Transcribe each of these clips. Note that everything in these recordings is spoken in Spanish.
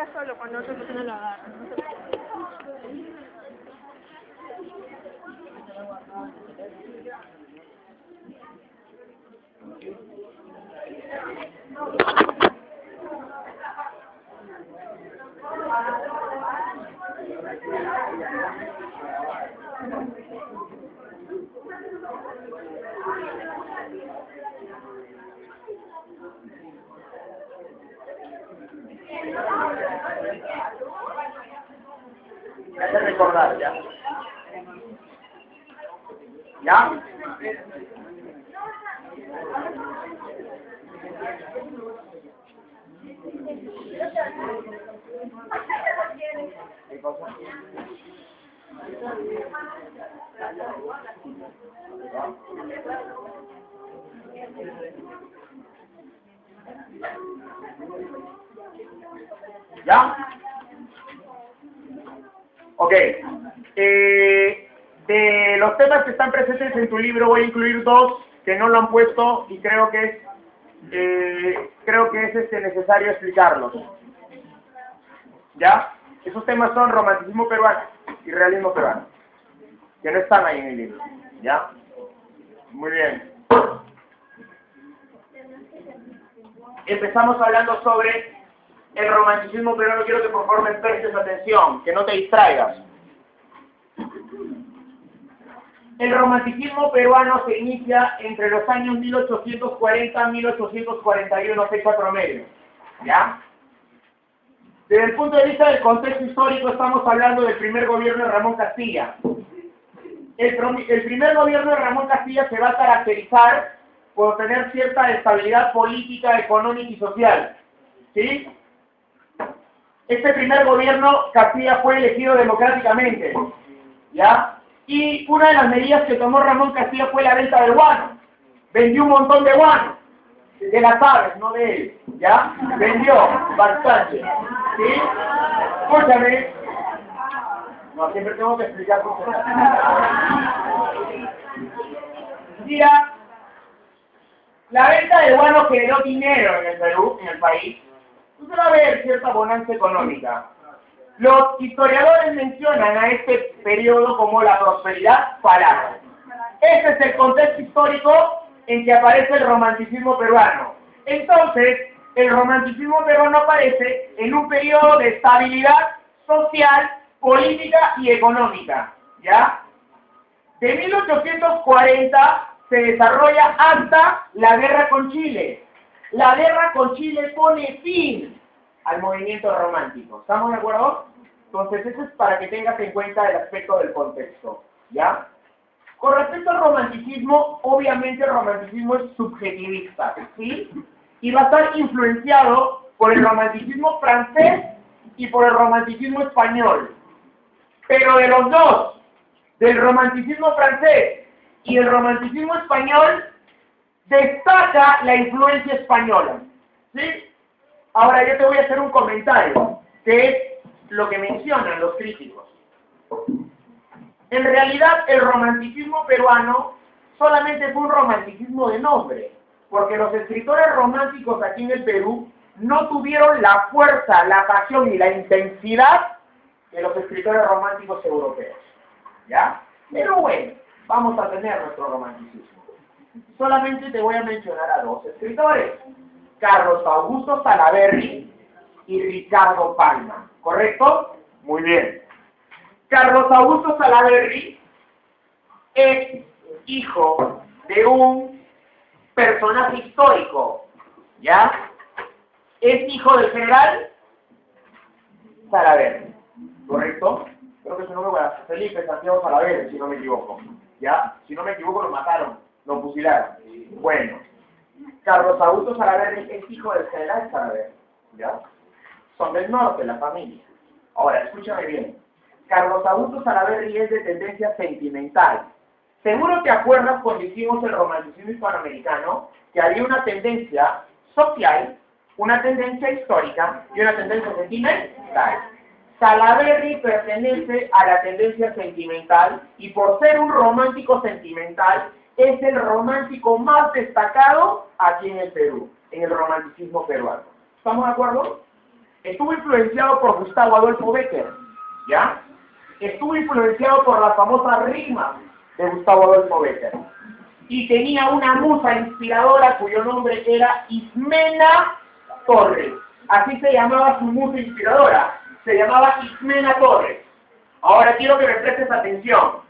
juega solo cuando otra persona lo agarra. Me hace recordar ya. ¿Ya? ¿Qué cosa? ¿Ya? Ok. De los temas que están presentes en tu libro voy a incluir dos que no lo han puesto y creo que es necesario explicarlos. ¿Ya? Esos temas son romanticismo peruano y realismo peruano, que no están ahí en el libro. ¿Ya? Muy bien. Empezamos hablando sobre el romanticismo peruano. Quiero que por favor me prestes atención, que no te distraigas. El romanticismo peruano se inicia entre los años 1840 y 1841, fecha promedio. ¿Ya? Desde el punto de vista del contexto histórico estamos hablando del primer gobierno de Ramón Castilla. El primer gobierno de Ramón Castilla se va a caracterizar por tener cierta estabilidad política, económica y social. ¿Sí? Este primer gobierno, Castilla fue elegido democráticamente. ¿Ya? Y una de las medidas que tomó Ramón Castilla fue la venta del guano. Vendió un montón de guano. De las aves, no de él. ¿Ya? Vendió bastante. ¿Sí? Escúchame. No, siempre tengo que explicar cosas. Mira, la venta de guano generó dinero en el Perú, en el país. Usted va a ver cierta bonanza económica. Los historiadores mencionan a este periodo como la prosperidad falaz. Este es el contexto histórico en que aparece el romanticismo peruano. Entonces, el romanticismo peruano aparece en un periodo de estabilidad social, política y económica. ¿Ya? De 1840 se desarrolla hasta la guerra con Chile. La guerra con Chile pone fin al movimiento romántico. ¿Estamos de acuerdo? Entonces, eso es para que tengas en cuenta el aspecto del contexto. ¿Ya? Con respecto al romanticismo, obviamente el romanticismo es subjetivista, ¿sí? Y va a estar influenciado por el romanticismo francés y por el romanticismo español. Pero de los dos, del romanticismo francés y el romanticismo español, destaca la influencia española. ¿Sí? Ahora yo te voy a hacer un comentario, que es lo que mencionan los críticos. En realidad, el romanticismo peruano solamente fue un romanticismo de nombre, porque los escritores románticos aquí en el Perú no tuvieron la fuerza, la pasión y la intensidad de los escritores románticos europeos. ¿Ya? Pero bueno, vamos a tener nuestro romanticismo. Solamente te voy a mencionar a dos escritores, Carlos Augusto Salaverry y Ricardo Palma. ¿Correcto? Muy bien. Carlos Augusto Salaverry es hijo de un personaje histórico. ¿Ya? Es hijo del general Salaverry. ¿Correcto? Creo que su nombre era Felipe Santiago Salaverry, si no me equivoco. ¿Ya? Si no me equivoco, lo mataron, lo fusilaron. Bueno, Carlos Augusto Salaverry es hijo del general Salaverry. ¿Ya? Son del norte, la familia. Ahora, escúchame bien. Carlos Augusto Salaverry es de tendencia sentimental. Seguro te acuerdas cuando hicimos el romanticismo hispanoamericano que había una tendencia social, una tendencia histórica y una tendencia sentimental. Salaverry pertenece a la tendencia sentimental y por ser un romántico sentimental es el romántico más destacado aquí en el Perú, en el romanticismo peruano. ¿Estamos de acuerdo? estuvo influenciado por Gustavo Adolfo Bécquer, ¿ya? Estuvo influenciado por las famosas rimas de Gustavo Adolfo Bécquer. Y tenía una musa inspiradora cuyo nombre era Ismena Torres. Así se llamaba su musa inspiradora. Se llamaba Ismena Torres. Ahora quiero que me prestes atención.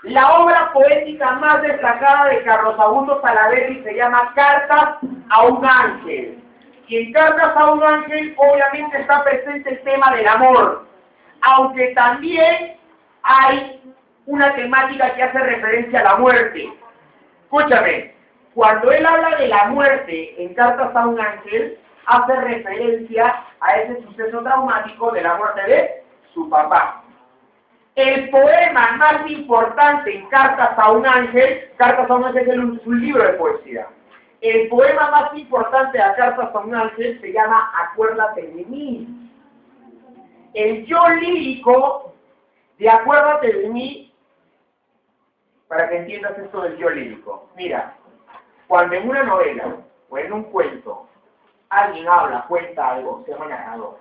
La obra poética más destacada de Carlos Augusto Salaverry se llama Cartas a un ángel. Y en Cartas a un ángel obviamente está presente el tema del amor. Aunque también hay una temática que hace referencia a la muerte. Escúchame, cuando él habla de la muerte en Cartas a un ángel, hace referencia a ese suceso traumático de la muerte de su papá. El poema más importante en Cartas a un ángel es un libro de poesía. El poema más importante de Cartas a un ángel se llama Acuérdate de mí. El yo lírico de Acuérdate de mí, para que entiendas esto del yo lírico. Mira, cuando en una novela o en un cuento alguien habla, cuenta algo, se llama narrador.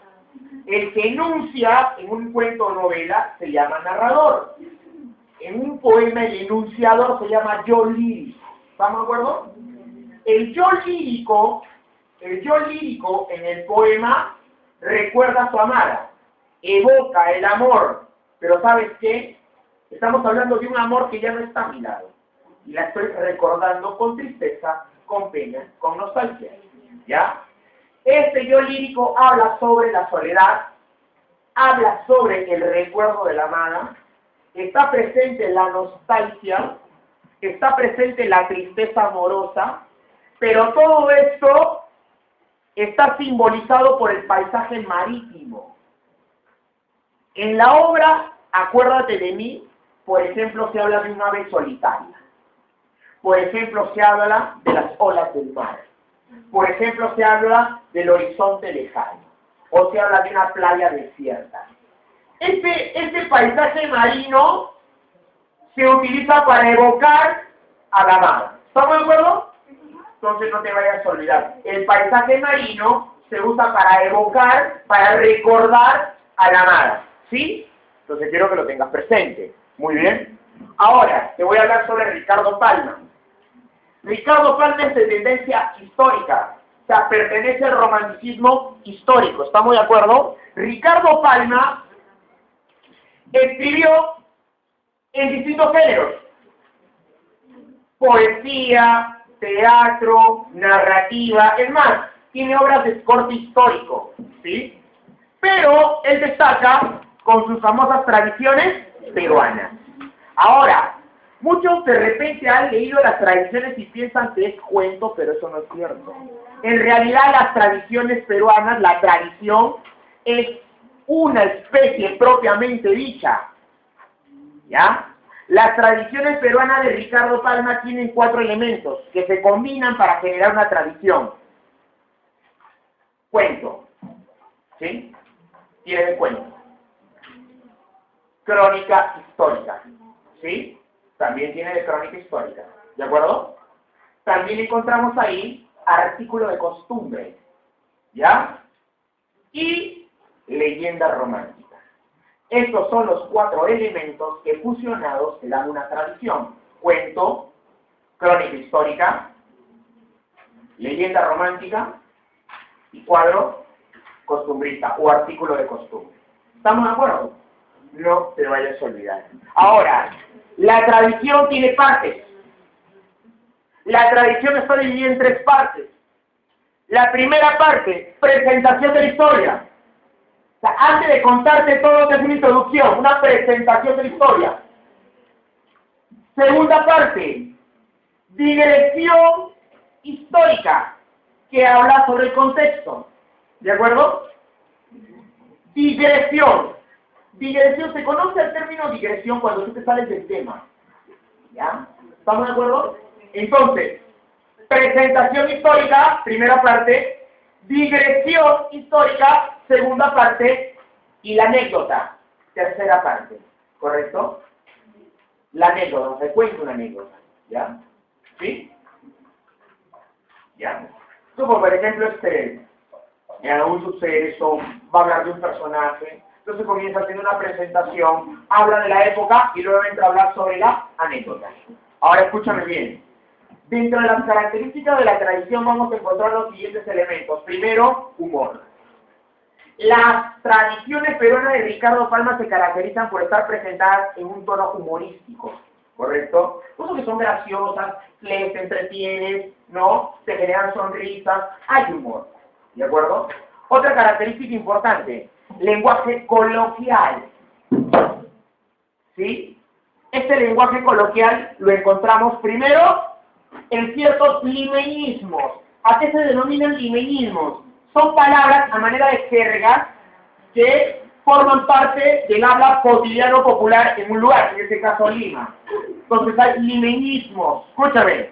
El que enuncia en un cuento o novela se llama narrador. En un poema el enunciador se llama yo lírico. ¿Estamos de acuerdo? El yo lírico en el poema recuerda a su amada, evoca el amor, pero ¿sabes qué? Estamos hablando de un amor que ya no está a mi lado. Y la estoy recordando con tristeza, con pena, con nostalgia. ¿Ya? Este yo lírico habla sobre la soledad, habla sobre el recuerdo de la amada, está presente la nostalgia, está presente la tristeza amorosa, pero todo esto está simbolizado por el paisaje marítimo. En la obra Acuérdate de mí, por ejemplo, se habla de un ave solitaria. Por ejemplo, se habla de las olas del mar. Por ejemplo, se habla del horizonte lejano, o se habla de una playa desierta. Este paisaje marino se utiliza para evocar a la amada. ¿Estamos de acuerdo? Entonces no te vayas a olvidar. El paisaje marino se usa para evocar, para recordar a la amada. ¿Sí? Entonces quiero que lo tengas presente. Muy bien. Ahora, te voy a hablar sobre Ricardo Palma. Ricardo Palma es de tendencia histórica, o sea, pertenece al romanticismo histórico, ¿estamos de acuerdo? Ricardo Palma escribió en distintos géneros: poesía, teatro, narrativa, es más, tiene obras de corte histórico, ¿sí? Pero él destaca con sus famosas tradiciones peruanas. Ahora, muchos de repente han leído las tradiciones y piensan que es cuento, pero eso no es cierto. En realidad las tradiciones peruanas, la tradición es una especie propiamente dicha. ¿Ya? Las tradiciones peruanas de Ricardo Palma tienen 4 elementos que se combinan para generar una tradición. Cuento. ¿Sí? Tiene cuento. Crónica histórica. ¿Sí? También tiene de crónica histórica, ¿de acuerdo? También encontramos ahí artículo de costumbre, ¿ya? Y leyenda romántica. Estos son los 4 elementos que fusionados te dan una tradición: cuento, crónica histórica, leyenda romántica y cuadro costumbrista o artículo de costumbre. ¿Estamos de acuerdo? No te vayas a olvidar. Ahora, la tradición tiene partes. La tradición está dividida en 3 partes. La primera parte, presentación de la historia. O sea, antes de contarte todo, te hace una introducción, una presentación de la historia. Segunda parte, digresión histórica, que habla sobre el contexto. ¿De acuerdo? Digresión. Digresión, ¿se conoce el término digresión cuando tú te sales del tema? ¿Ya? ¿Estamos de acuerdo? Entonces, presentación histórica, primera parte, digresión histórica, segunda parte, y la anécdota, tercera parte. ¿Correcto? La anécdota, se cuenta una anécdota. ¿Ya? ¿Sí? ¿Ya? Como por ejemplo En algún suceso, va a hablar de un personaje. Entonces comienza haciendo una presentación, habla de la época y luego entra a hablar sobre la anécdota. Ahora escúchame bien. Dentro de las características de la tradición vamos a encontrar los siguientes elementos. Primero, humor. Las tradiciones peruanas de Ricardo Palma se caracterizan por estar presentadas en un tono humorístico, ¿correcto? Cosas que son graciosas, les entretienes, ¿no? Se generan sonrisas, hay humor, ¿de acuerdo? Otra característica importante, lenguaje coloquial, ¿sí? Este lenguaje coloquial lo encontramos primero en ciertos limeñismos. ¿A qué se denominan limeñismos? Son palabras a manera de jergas que forman parte del habla cotidiano popular en un lugar, en este caso Lima. Entonces hay limeñismos. Escúchame.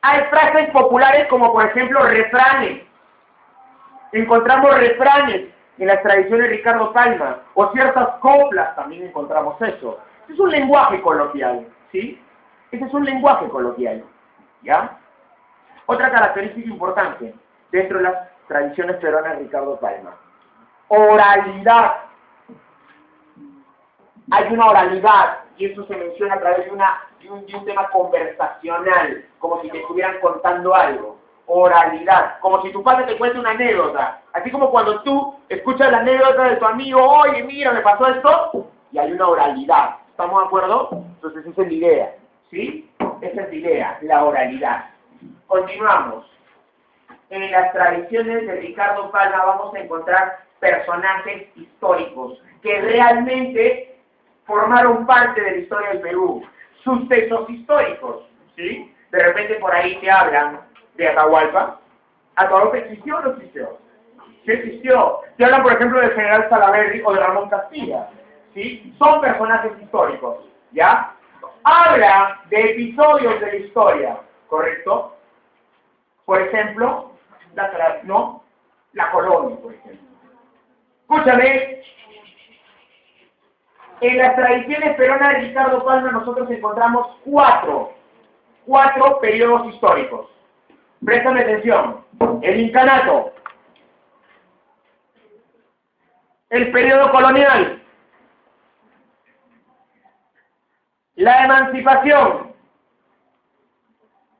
Hay frases populares como por ejemplo refranes. Encontramos refranes en las tradiciones de Ricardo Palma, o ciertas coplas también encontramos eso. Es un lenguaje coloquial, ¿sí? Ese es un lenguaje coloquial, ¿ya? Otra característica importante dentro de las tradiciones peruanas de Ricardo Palma. Oralidad. Hay una oralidad, y eso se menciona a través de un tema conversacional, como si te estuvieran contando algo. Oralidad, como si tu padre te cuente una anécdota. Así como cuando tú escuchas la anécdota de tu amigo, oye, mira, me pasó esto, y hay una oralidad. ¿Estamos de acuerdo? Entonces esa es la idea, ¿sí? Esa es la idea, la oralidad. Continuamos. En las tradiciones de Ricardo Palma vamos a encontrar personajes históricos que realmente formaron parte de la historia del Perú, sucesos históricos, ¿sí? De repente por ahí te hablan de Atahualpa. ¿Atahualpa existió o no existió? Sí existió. Te hablan, por ejemplo, del general Salaverry o de Ramón Castilla, ¿sí? Son personajes históricos, ¿ya? Habla de episodios de la historia, ¿correcto? Por ejemplo, la colonia, por ejemplo. Escúchame, en las tradiciones peruanas de Ricardo Palma nosotros encontramos cuatro periodos históricos. Préstame atención. El incanato, el periodo colonial, la emancipación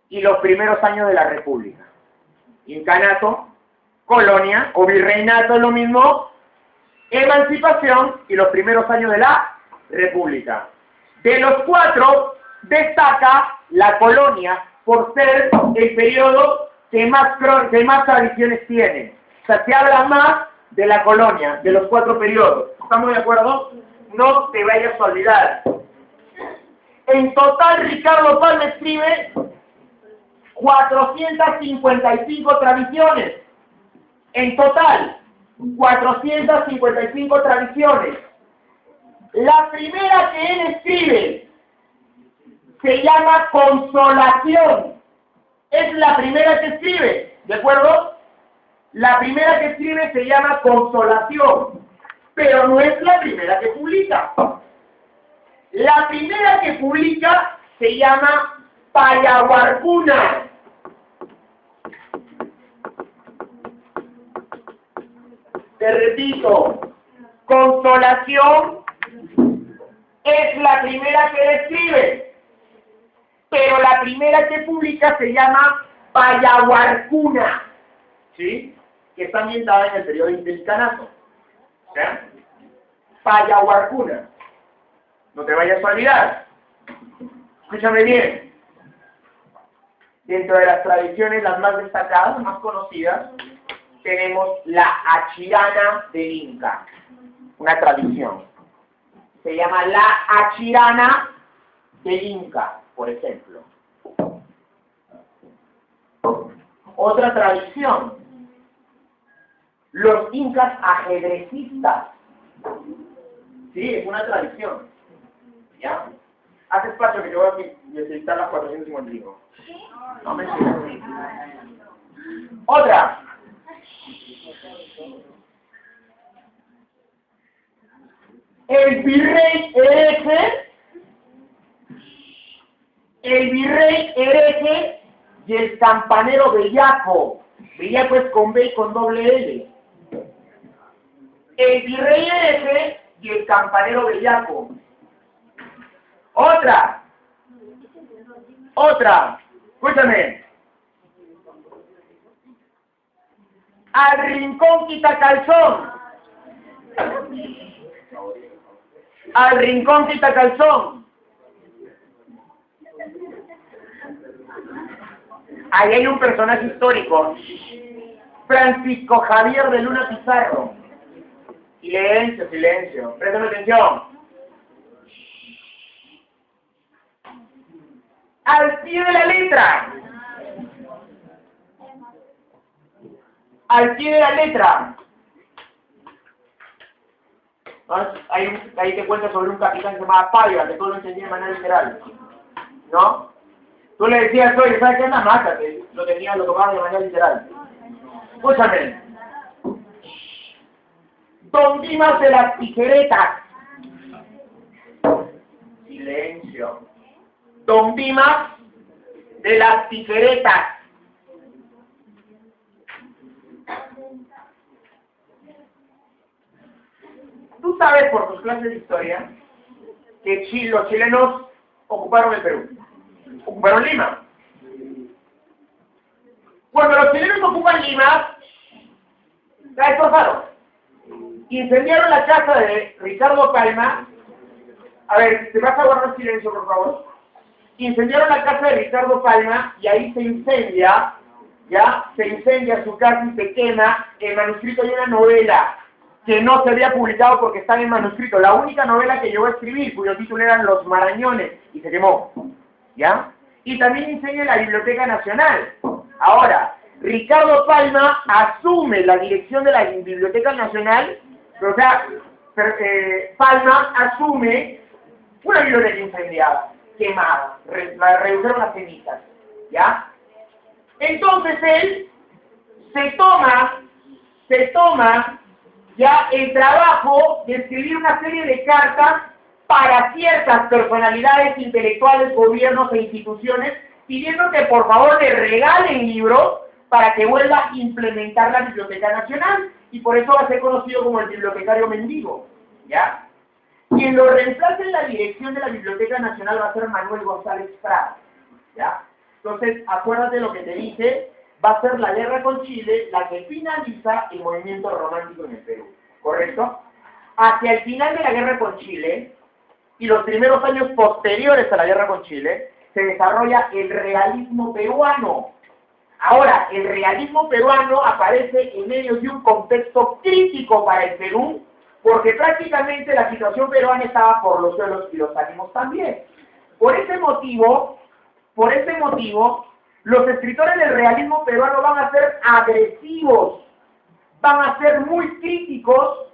y los primeros años de la República. Incanato, colonia o virreinato es lo mismo, emancipación y los primeros años de la República. De los cuatro destaca la colonia por ser el periodo que más tradiciones tiene. O sea, se habla más de la colonia, de los cuatro periodos. ¿Estamos de acuerdo? No te vayas a olvidar. En total, Ricardo Palma escribe 455 tradiciones. En total, 455 tradiciones. La primera que él escribe se llama Consolación. Es la primera que escribe, ¿de acuerdo? La primera que escribe se llama Consolación, pero no es la primera que publica. La primera que publica se llama Payaguarcuna. Te repito, Consolación es la primera que él escribe, pero la primera que publica se llama Payaguarcuna, ¿sí? Que está ambientada en el periodo del incanato. ¿Ya? Payaguarcuna. No te vayas a olvidar. Escúchame bien. Dentro de las tradiciones, las más destacadas, más conocidas, tenemos la Achirana del Inca. Una tradición. Se llama la Achirana del Inca, por ejemplo. Otra tradición. Los incas ajedrecistas. Sí, es una tradición. ¿Ya? Haz espacio que yo voy a necesitar las 455. No me sigas. Otra. El virrey hereje y el campanero bellaco. Bellaco es con B y con doble L. El virrey F y el campanero bellaco. Otra. Escúchame. Al rincón quita calzón. Al rincón quita calzón. Ahí hay un personaje histórico. Francisco Javier de Luna Pizarro. Silencio, silencio. Presten atención. Al pie de la letra. Al pie de la letra. Ahí te cuento sobre un capitán que se llamaba Paiva, que todo lo entendía de manera literal. ¿No? Tú le decías, oye, ¿sabes qué? Anda, mátate. Lo tomaba de manera literal. Escúchame. Don Dimas de las Tijeretas. Silencio. Don Dimas de las Tijeretas. Tú sabes por tus clases de historia que los chilenos ocuparon el Perú. Ocuparon Lima. Cuando los chilenos ocupan Lima, la destrozaron. Incendiaron la casa de Ricardo Palma. A ver, ¿te vas a guardar silencio, por favor? Incendiaron la casa de Ricardo Palma y ahí se incendia, se incendia su casa y se quema el manuscrito de una novela que no se había publicado porque estaba en manuscrito. La única novela que llegó a escribir, cuyo título eran Los Marañones, y se quemó. ¿Ya? Y también incendia la Biblioteca Nacional. Ahora, Ricardo Palma asume la dirección de la Biblioteca Nacional, o sea, Palma asume una biblioteca incendiada, quemada, la redujeron a cenizas, ¿ya? Entonces él se toma ya el trabajo de escribir una serie de cartas para ciertas personalidades intelectuales, gobiernos e instituciones, pidiendo que por favor le regalen libros para que vuelva a implementar la Biblioteca Nacional, y por eso va a ser conocido como el bibliotecario mendigo, ¿ya? Quien lo reemplace en la dirección de la Biblioteca Nacional va a ser Manuel González Prada, ¿ya? Entonces, acuérdate lo que te dije, va a ser la guerra con Chile la que finaliza el movimiento romántico en el Perú, ¿correcto? Hacia el final de la guerra con Chile, y los primeros años posteriores a la guerra con Chile, se desarrolla el realismo peruano. Ahora, el realismo peruano aparece en medio de un contexto crítico para el Perú, porque prácticamente la situación peruana estaba por los suelos y los ánimos también. Por ese motivo, los escritores del realismo peruano van a ser agresivos, van a ser muy críticos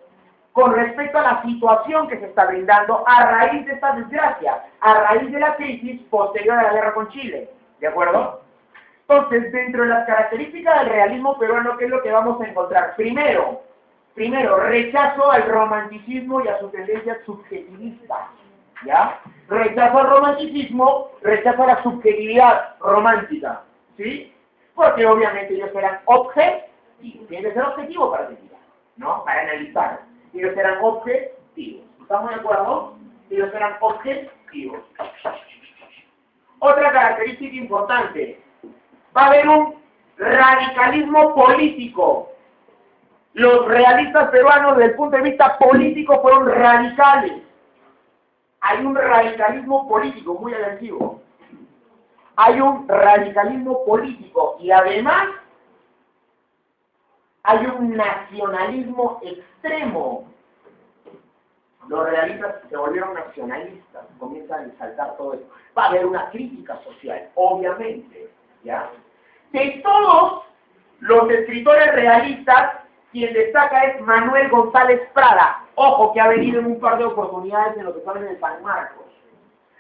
con respecto a la situación que se está brindando a raíz de esta desgracia, a raíz de la crisis posterior a la guerra con Chile, ¿de acuerdo? Entonces, dentro de las características del realismo peruano, ¿qué es lo que vamos a encontrar? Primero, rechazo al romanticismo y a sus tendencias subjetivistas, ¿ya? Rechazo al romanticismo, rechazo a la subjetividad romántica, ¿sí? Porque obviamente ellos eran objetivos, tiene que ser objetivo para criticar, ¿no? Para analizar. Ellos eran objetivos, ¿estamos de acuerdo? Ellos eran objetivos. Otra característica importante, va a haber un radicalismo político. Los realistas peruanos desde el punto de vista político fueron radicales. Hay un radicalismo político muy agresivo. Hay un radicalismo político y además hay un nacionalismo extremo. Los realistas se volvieron nacionalistas, comienzan a exaltar todo esto. Va a haber una crítica social, obviamente, ¿ya? De todos los escritores realistas, quien destaca es Manuel González Prada. Ojo, que ha venido en un par de oportunidades en los exámenes de San Marcos.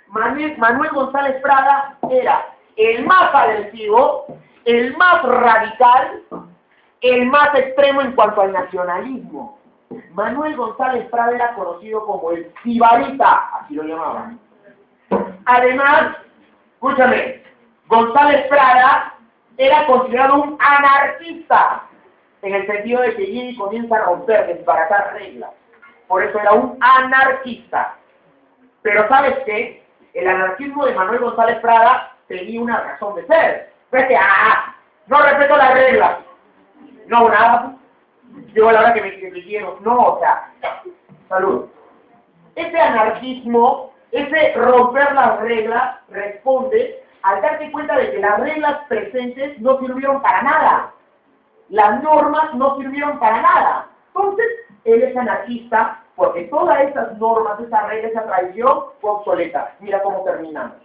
Manuel González Prada era el más agresivo, el más radical, el más extremo en cuanto al nacionalismo. Manuel González Prada era conocido como el sibarita, así lo llamaban. Además, escúchame, González Prada era considerado un anarquista, en el sentido de que viene y comienza a romper, desbaratar reglas. Por eso era un anarquista. Pero ¿sabes qué? El anarquismo de Manuel González Prada tenía una razón de ser. No es que, no respeto las reglas. No, nada. Llegó la hora que me quiero. No, o sea, salud. Ese anarquismo, ese romper las reglas, responde al darte cuenta de que las reglas presentes no sirvieron para nada. Las normas no sirvieron para nada. Entonces, él es anarquista porque todas esas normas, esa regla, esa tradición fue obsoleta. Mira cómo terminamos,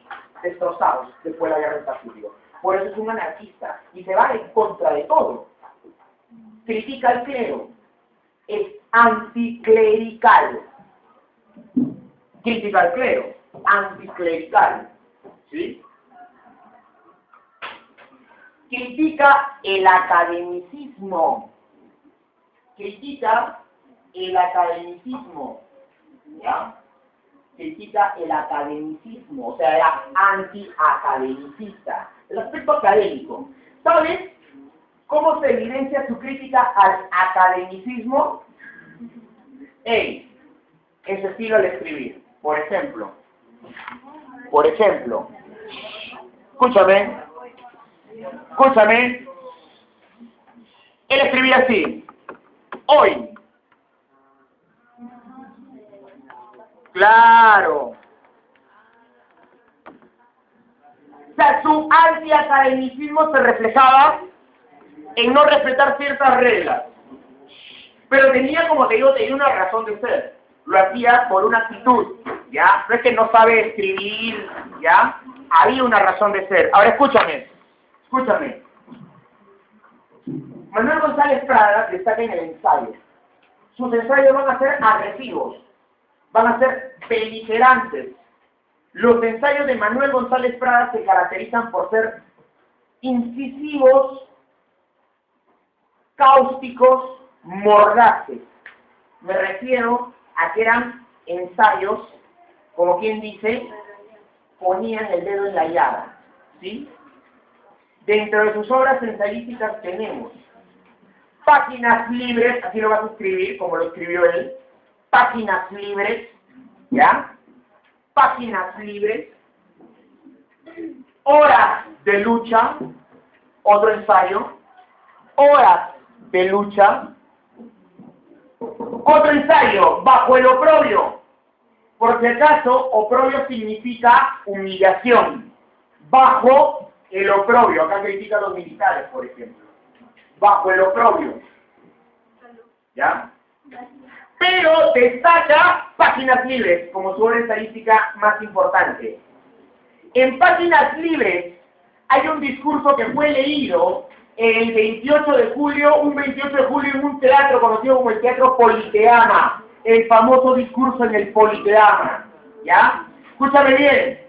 destrozados después de la guerra del Pacífico. Por eso es un anarquista y se va en contra de todo. Critica al clero, es anticlerical. Critica al clero, anticlerical. ¿Sí? Critica el academicismo. Critica el academicismo. ¿Ya? Critica el academicismo, o sea, era antiacademicista. El aspecto académico. ¿Sabes cómo se evidencia su crítica al academicismo? En su estilo al escribir. Por ejemplo, escúchame, él escribía así, hoy, claro, o sea, su antiacademicismo se reflejaba en no respetar ciertas reglas, pero tenía, como te digo, tenía una razón de ser, lo hacía por una actitud, ¿ya? No es que no sabe escribir, ¿ya? Había una razón de ser. Ahora escúchame. Manuel González Prada destaca en el ensayo. Sus ensayos van a ser agresivos, van a ser beligerantes. Los ensayos de Manuel González Prada se caracterizan por ser incisivos, cáusticos, mordaces. Me refiero a que eran ensayos, como quien dice, ponían el dedo en la llaga, ¿sí? Dentro de sus obras ensayísticas tenemos Páginas Libres, así lo vas a escribir, como lo escribió él, Páginas Libres, ¿ya? Páginas Libres, Horas de Lucha, otro ensayo, Horas de Lucha, otro ensayo, Bajo el Oprobio. Por si acaso, oprobio significa humillación. Bajo el oprobio. Acá critica a los militares, por ejemplo. Bajo el oprobio. ¿Ya? Pero destaca Páginas Libres como su obra estadística más importante. En Páginas Libres hay un discurso que fue leído el 28 de julio, un 28 de julio en un teatro conocido como el Teatro Politeama. El famoso discurso en el Politeama, ¿ya? Escúchame bien,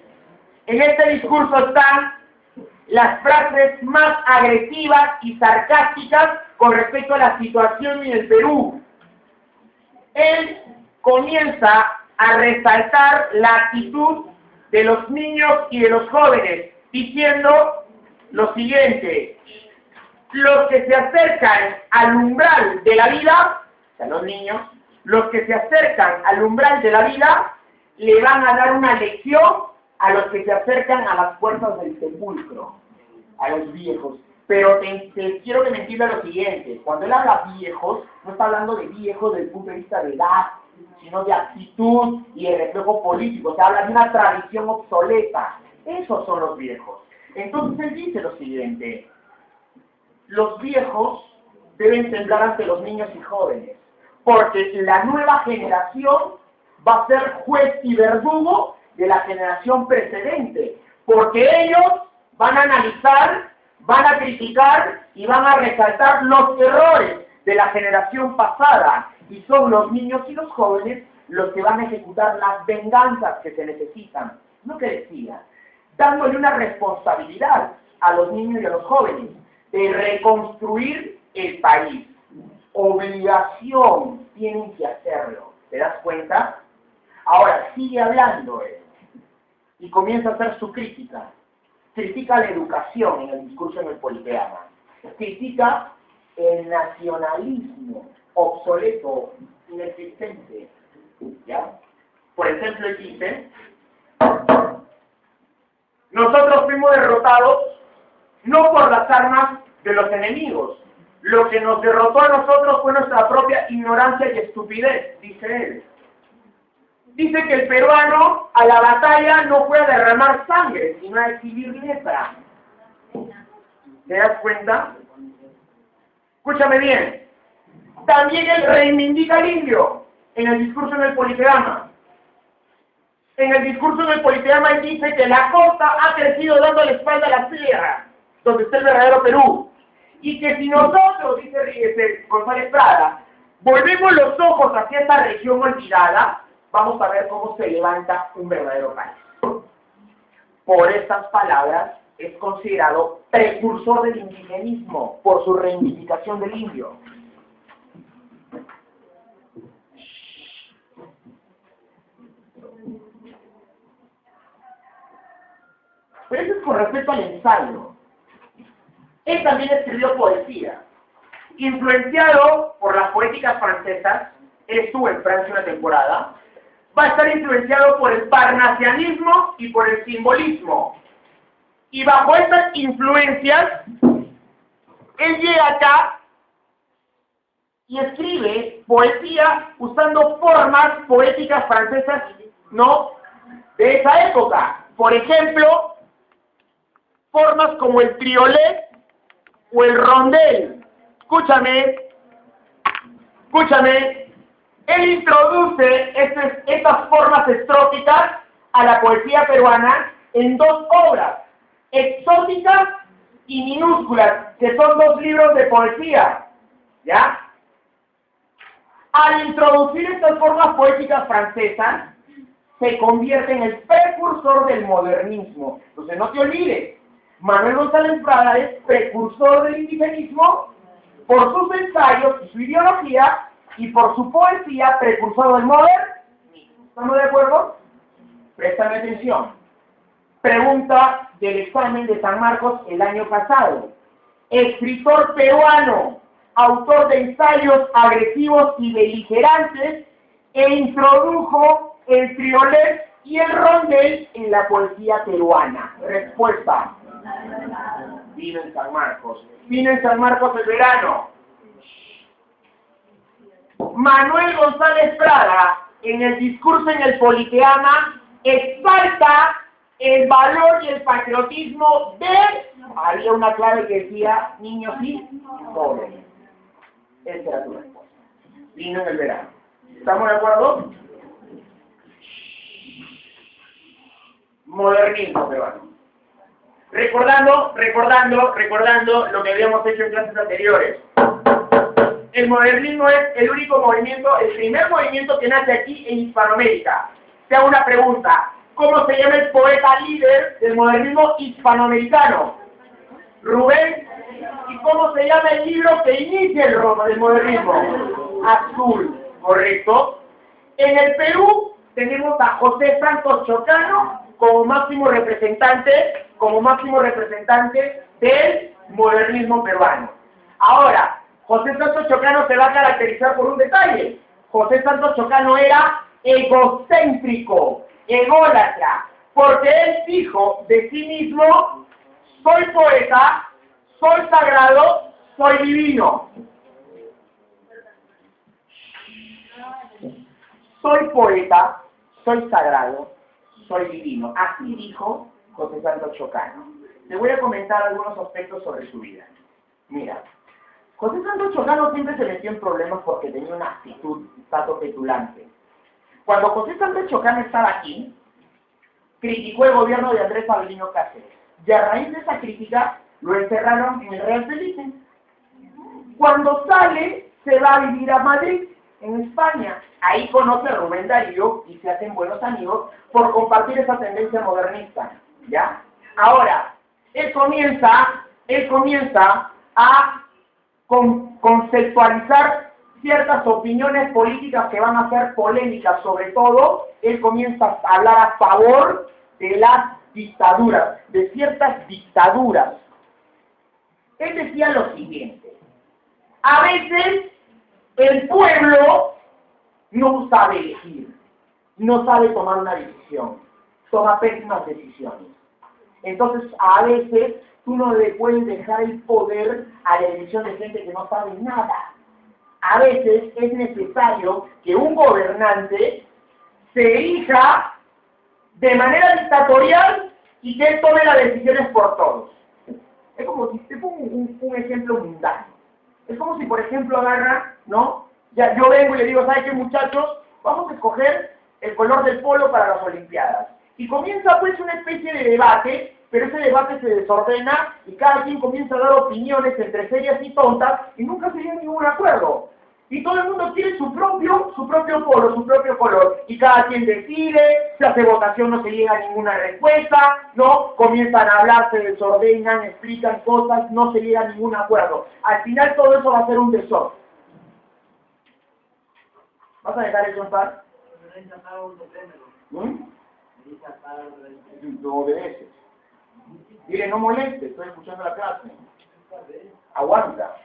en este discurso están las frases más agresivas y sarcásticas con respecto a la situación en el Perú. Él comienza a resaltar la actitud de los niños y de los jóvenes, diciendo lo siguiente: los que se acercan al umbral de la vida, o sea, los niños, los que se acercan al umbral de la vida, le van a dar una lección a los que se acercan a las puertas del sepulcro, a los viejos. Pero te quiero que me entiendas lo siguiente: cuando él habla viejos, no está hablando de viejos desde el punto de vista de edad, sino de actitud y de reflejo político. Se habla de una tradición obsoleta. Esos son los viejos. Entonces él dice lo siguiente: los viejos deben temblar ante los niños y jóvenes, porque la nueva generación va a ser juez y verdugo de la generación precedente, porque ellos van a analizar, van a criticar y van a resaltar los errores de la generación pasada, y son los niños y los jóvenes los que van a ejecutar las venganzas que se necesitan. Lo que decía, dándole una responsabilidad a los niños y a los jóvenes de reconstruir el país. Obligación, tienen que hacerlo. ¿Te das cuenta? Ahora sigue hablando él y comienza a hacer su crítica. critica la educación en el discurso en el Politeama, critica el nacionalismo obsoleto, inexistente, ¿ya? Por ejemplo, él dice, nosotros fuimos derrotados no por las armas de los enemigos, lo que nos derrotó a nosotros fue nuestra propia ignorancia y estupidez, dice él. Dice que el peruano a la batalla no fue a derramar sangre, sino a exhibir lepra. ¿Te das cuenta? Escúchame bien. También él reivindica al indio en el discurso en el Politeama. En el discurso en el Politeama él dice que la costa ha crecido dando la espalda a la sierra, donde está el verdadero Perú. Y que si nosotros, dice González Prada, volvemos los ojos hacia esta región olvidada, vamos a ver cómo se levanta un verdadero país. Por estas palabras, es considerado precursor del indigenismo, por su reivindicación del indio. Pero eso es con respecto al ensayo. Él también escribió poesía. Influenciado por las poéticas francesas, él estuvo en Francia una temporada, va a estar influenciado por el parnasianismo y por el simbolismo. Y bajo estas influencias, él llega acá y escribe poesía usando formas poéticas francesas, ¿no?, de esa época. Por ejemplo, formas como el triolet o el rondel. Escúchame. Él introduce estas formas estróficas a la poesía peruana en dos obras, Exóticas y Minúsculas, que son dos libros de poesía, ¿ya? Al introducir estas formas poéticas francesas, se convierte en el precursor del modernismo. Entonces no te olvides, Manuel González Prada es precursor del indigenismo por sus ensayos y su ideología, y por su poesía precursor del modernismo. ¿Estamos de acuerdo? Préstame atención. Pregunta del examen de San Marcos el año pasado. Escritor peruano, autor de ensayos agresivos y beligerantes, e introdujo el triolet y el rondel en la poesía peruana. Respuesta. Vino en San Marcos. Vino en San Marcos el verano. Manuel González Prada, en el discurso en el Politeama, exalta el valor y el patriotismo de... Había una clave que decía niños y jóvenes. Esa era tu respuesta. Vino en el verano. ¿Estamos de acuerdo? Modernismo peruano. Recordando lo que habíamos hecho en clases anteriores. El modernismo es el único movimiento, el primer movimiento que nace aquí en Hispanoamérica. Te hago una pregunta. ¿Cómo se llama el poeta líder del modernismo hispanoamericano? Rubén. ¿Y cómo se llama el libro que inicia el modernismo? Azul, ¿correcto? En el Perú tenemos a José Santos Chocano como máximo representante del modernismo peruano. Ahora, José Santos Chocano se va a caracterizar por un detalle. José Santos Chocano era egocéntrico, ególatra, porque él dijo de sí mismo: soy poeta, soy sagrado, soy divino. Soy poeta, soy sagrado, soy divino. Así dijo José Santos Chocano. Te voy a comentar algunos aspectos sobre su vida. Mira, José Santos Chocano siempre se metió en problemas porque tenía una actitud tanto petulante. Cuando José Santos Chocano estaba aquí, criticó el gobierno de Andrés Avelino Cáceres. Y a raíz de esa crítica, lo encerraron en el Real Felipe. Cuando sale, se va a vivir a Madrid, en España. Ahí conoce a Rubén Darío y se hacen buenos amigos por compartir esa tendencia modernista, ¿ya? Ahora, él comienza a conceptualizar ciertas opiniones políticas que van a ser polémicas. Sobre todo, él comienza a hablar a favor de las dictaduras, de ciertas dictaduras. Él decía lo siguiente: a veces el pueblo no sabe elegir, no sabe tomar una decisión, toma pésimas decisiones. Entonces, a veces tú no le puedes dejar el poder a la elección de gente que no sabe nada. A veces es necesario que un gobernante se elija de manera dictatorial y que él tome las decisiones por todos. Es como si te pongo un ejemplo mundano. Es como si, por ejemplo, agarra, ¿no? Ya, yo vengo y le digo, ¿sabes qué, muchachos? Vamos a escoger el color del polo para las Olimpiadas. Y comienza pues una especie de debate, pero ese debate se desordena y cada quien comienza a dar opiniones entre serias y tontas y nunca se llega a ningún acuerdo. Y todo el mundo quiere su propio polo, su propio color. Y cada quien decide, se hace votación, no se llega a ninguna respuesta, ¿no? Comienzan a hablar, se desordenan, explican cosas, no se llega a ningún acuerdo. Al final todo eso va a ser un desorden. ¿Vas a dejar eso en paz? No obedeces. Dile, no moleste, estoy escuchando la clase. Aguanta.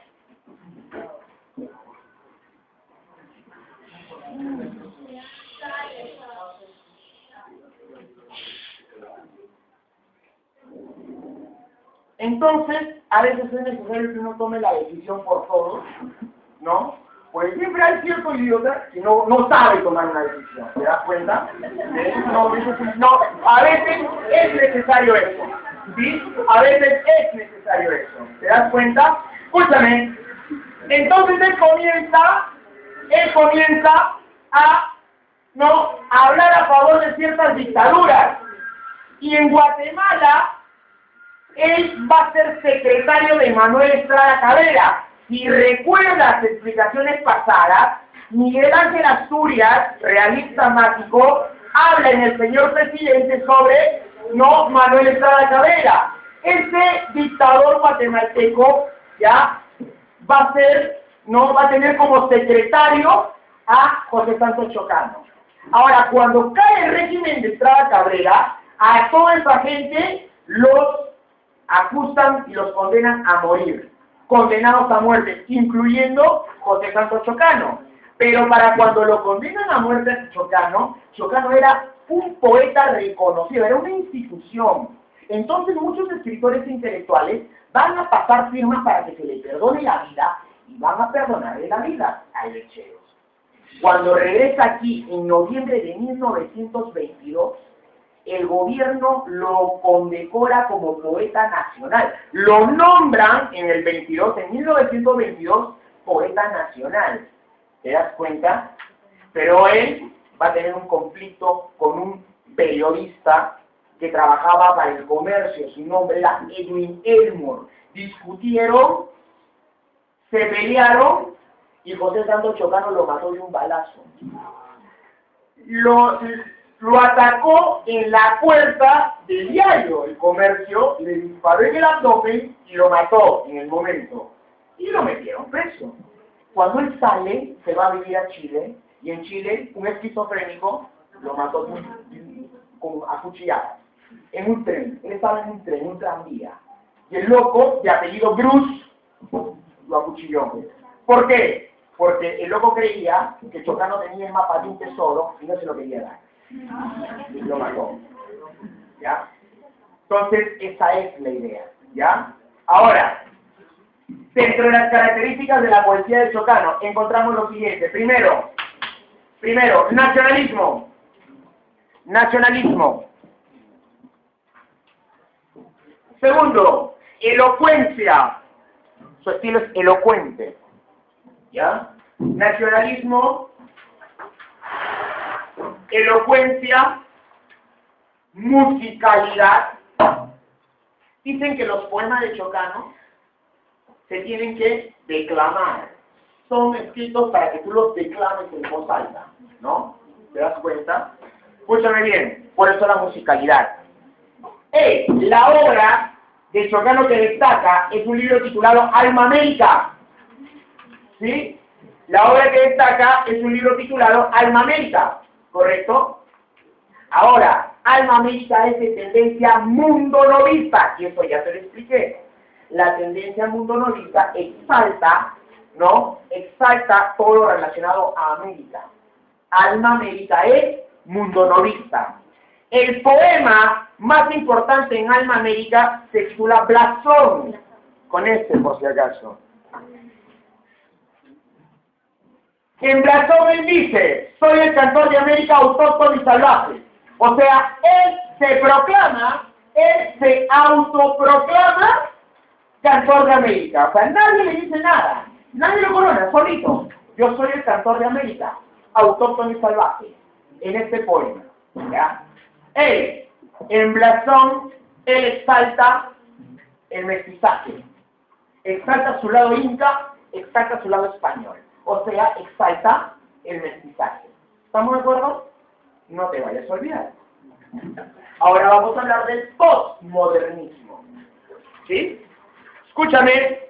Entonces, a veces es necesario que uno tome la decisión por todos, ¿no? Pues siempre hay cierto idiota que no sabe tomar una decisión, ¿te das cuenta? No, a veces es necesario eso, ¿sí? A veces es necesario eso, ¿te das cuenta? Escúchame, entonces él comienza a hablar a favor de ciertas dictaduras, y en Guatemala él va a ser secretario de Manuel Estrada Cabrera. Si recuerdas explicaciones pasadas, Miguel Ángel Asturias, realista mágico, habla en El Señor Presidente sobre Manuel Estrada Cabrera. Este dictador guatemalteco ya va a tener como secretario a José Santos Chocano. Ahora, cuando cae el régimen de Estrada Cabrera, a toda esa gente los acusan y los condenan a morir, condenados a muerte, incluyendo José Santos Chocano. Pero para cuando lo condenan a muerte a Chocano era un poeta reconocido, era una institución. Entonces muchos escritores intelectuales van a pasar firmas para que se le perdone la vida y van a perdonarle la vida a Lecheros. Cuando regresa aquí en noviembre de 1922, el gobierno lo condecora como poeta nacional. Lo nombran en el 1922, poeta nacional. ¿Te das cuenta? Pero él va a tener un conflicto con un periodista que trabajaba para El Comercio. Su nombre era Edwin Elmore. Discutieron, se pelearon y José Santos Chocano lo mató de un balazo. Lo atacó en la puerta del diario El Comercio, le disparó en el abdomen y lo mató en el momento. Y lo metieron preso. Cuando él sale, se va a vivir a Chile, y en Chile un esquizofrénico lo mató a cuchilladas. En un tren, él estaba en un tren, un tranvía. Y el loco, de apellido Bruce, lo acuchilló. ¿Por qué? Porque el loco creía que Chocano tenía el mapa de un tesoro y no se lo quería dar. Y lo mató. ¿Ya? Entonces, esa es la idea. ¿Ya? Ahora, dentro de las características de la poesía de Chocano, encontramos lo siguiente. Primero, nacionalismo. Nacionalismo. Segundo, elocuencia. Su estilo es elocuente. ¿Ya? Nacionalismo, elocuencia, musicalidad. Dicen que los poemas de Chocano se tienen que declamar. Son escritos para que tú los declames en voz alta, ¿no? ¿Te das cuenta? Escúchame bien, por eso la musicalidad. La obra de Chocano que destaca es un libro titulado Alma América. ¿Sí? La obra que destaca es un libro titulado Alma América, ¿correcto? Ahora, Alma América es de tendencia mundo novista, y eso ya te lo expliqué. La tendencia mundo novista exalta, ¿no? Exalta todo lo relacionado a América. Alma América es mundo novista. El poema más importante en Alma América se titula Blasón, con este por si acaso. En Blasón él dice, soy el cantor de América autóctono y salvaje. O sea, él se autoproclama cantor de América. O sea, nadie le dice nada, nadie lo corona, solito. Yo soy el cantor de América, autóctono y salvaje, en este poema. ¿Ya? Él, en Blasón, él exalta el mestizaje, exalta su lado inca, exalta su lado español. O sea, exalta el mestizaje. ¿Estamos de acuerdo? No te vayas a olvidar. Ahora vamos a hablar del postmodernismo. ¿Sí? Escúchame.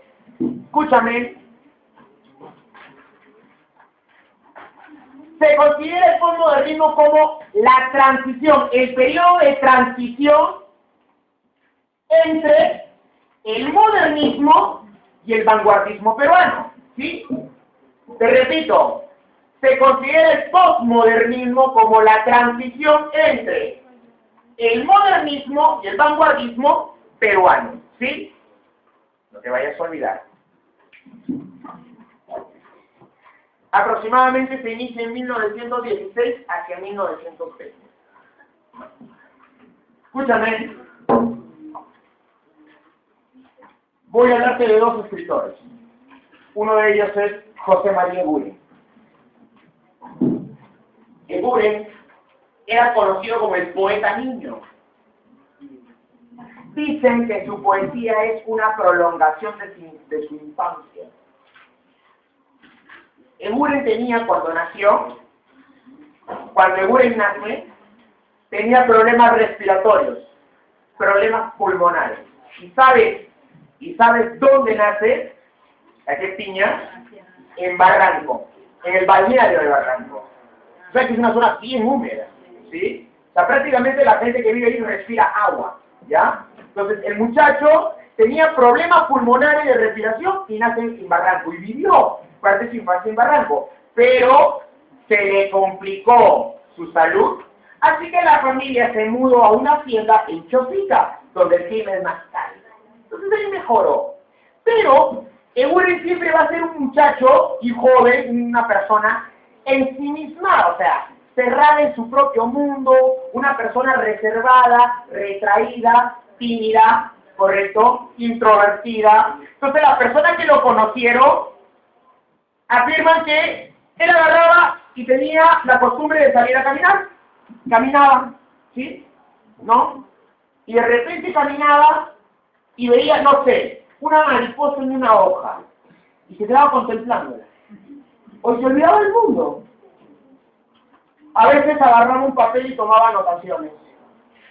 Se considera el postmodernismo como la transición, el periodo de transición entre el modernismo y el vanguardismo peruano. ¿Sí? Te repito, se considera el postmodernismo como la transición entre el modernismo y el vanguardismo peruano. ¿Sí? No te vayas a olvidar. Aproximadamente se inicia en 1916 hacia 1920. Escúchame. Voy a hablarte de dos escritores. Uno de ellos es José María Eguren. Eguren era conocido como el poeta niño. Dicen que su poesía es una prolongación de su infancia. Eguren tenía, cuando Eguren nace, tenía problemas respiratorios, problemas pulmonares. ¿Y sabes dónde nace? ¿A qué piña? En Barranco, en el balneario de Barranco. O sea que es una zona bien húmeda, ¿sí? O sea, prácticamente la gente que vive ahí respira agua, ¿ya? Entonces, el muchacho tenía problemas pulmonares de respiración y nace en Barranco, y vivió parte de su infancia en Barranco, pero se le complicó su salud, así que la familia se mudó a una hacienda en Chosica, donde el clima es más cálido. Entonces ahí mejoró. Pero Eguren siempre va a ser un muchacho y joven, una persona ensimismada, o sea, cerrada en su propio mundo, una persona reservada, retraída, tímida, ¿correcto? Introvertida. Entonces las personas que lo conocieron afirman que él agarraba y tenía la costumbre de salir a caminar. Caminaba, ¿sí? ¿No? Y de repente caminaba y veía, no sé, una mariposa en una hoja. Y se quedaba contemplándola. O se olvidaba del mundo. A veces agarraba un papel y tomaba anotaciones.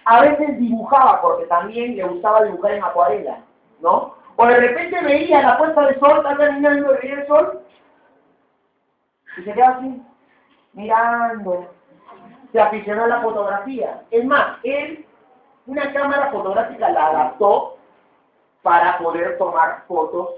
A veces dibujaba, porque también le gustaba dibujar en acuarela, ¿no? O de repente veía la puesta de sol, está caminando y veía el sol, y se queda así, mirando. Se aficionó a la fotografía. Es más, él, una cámara fotográfica la adaptó para poder tomar fotos,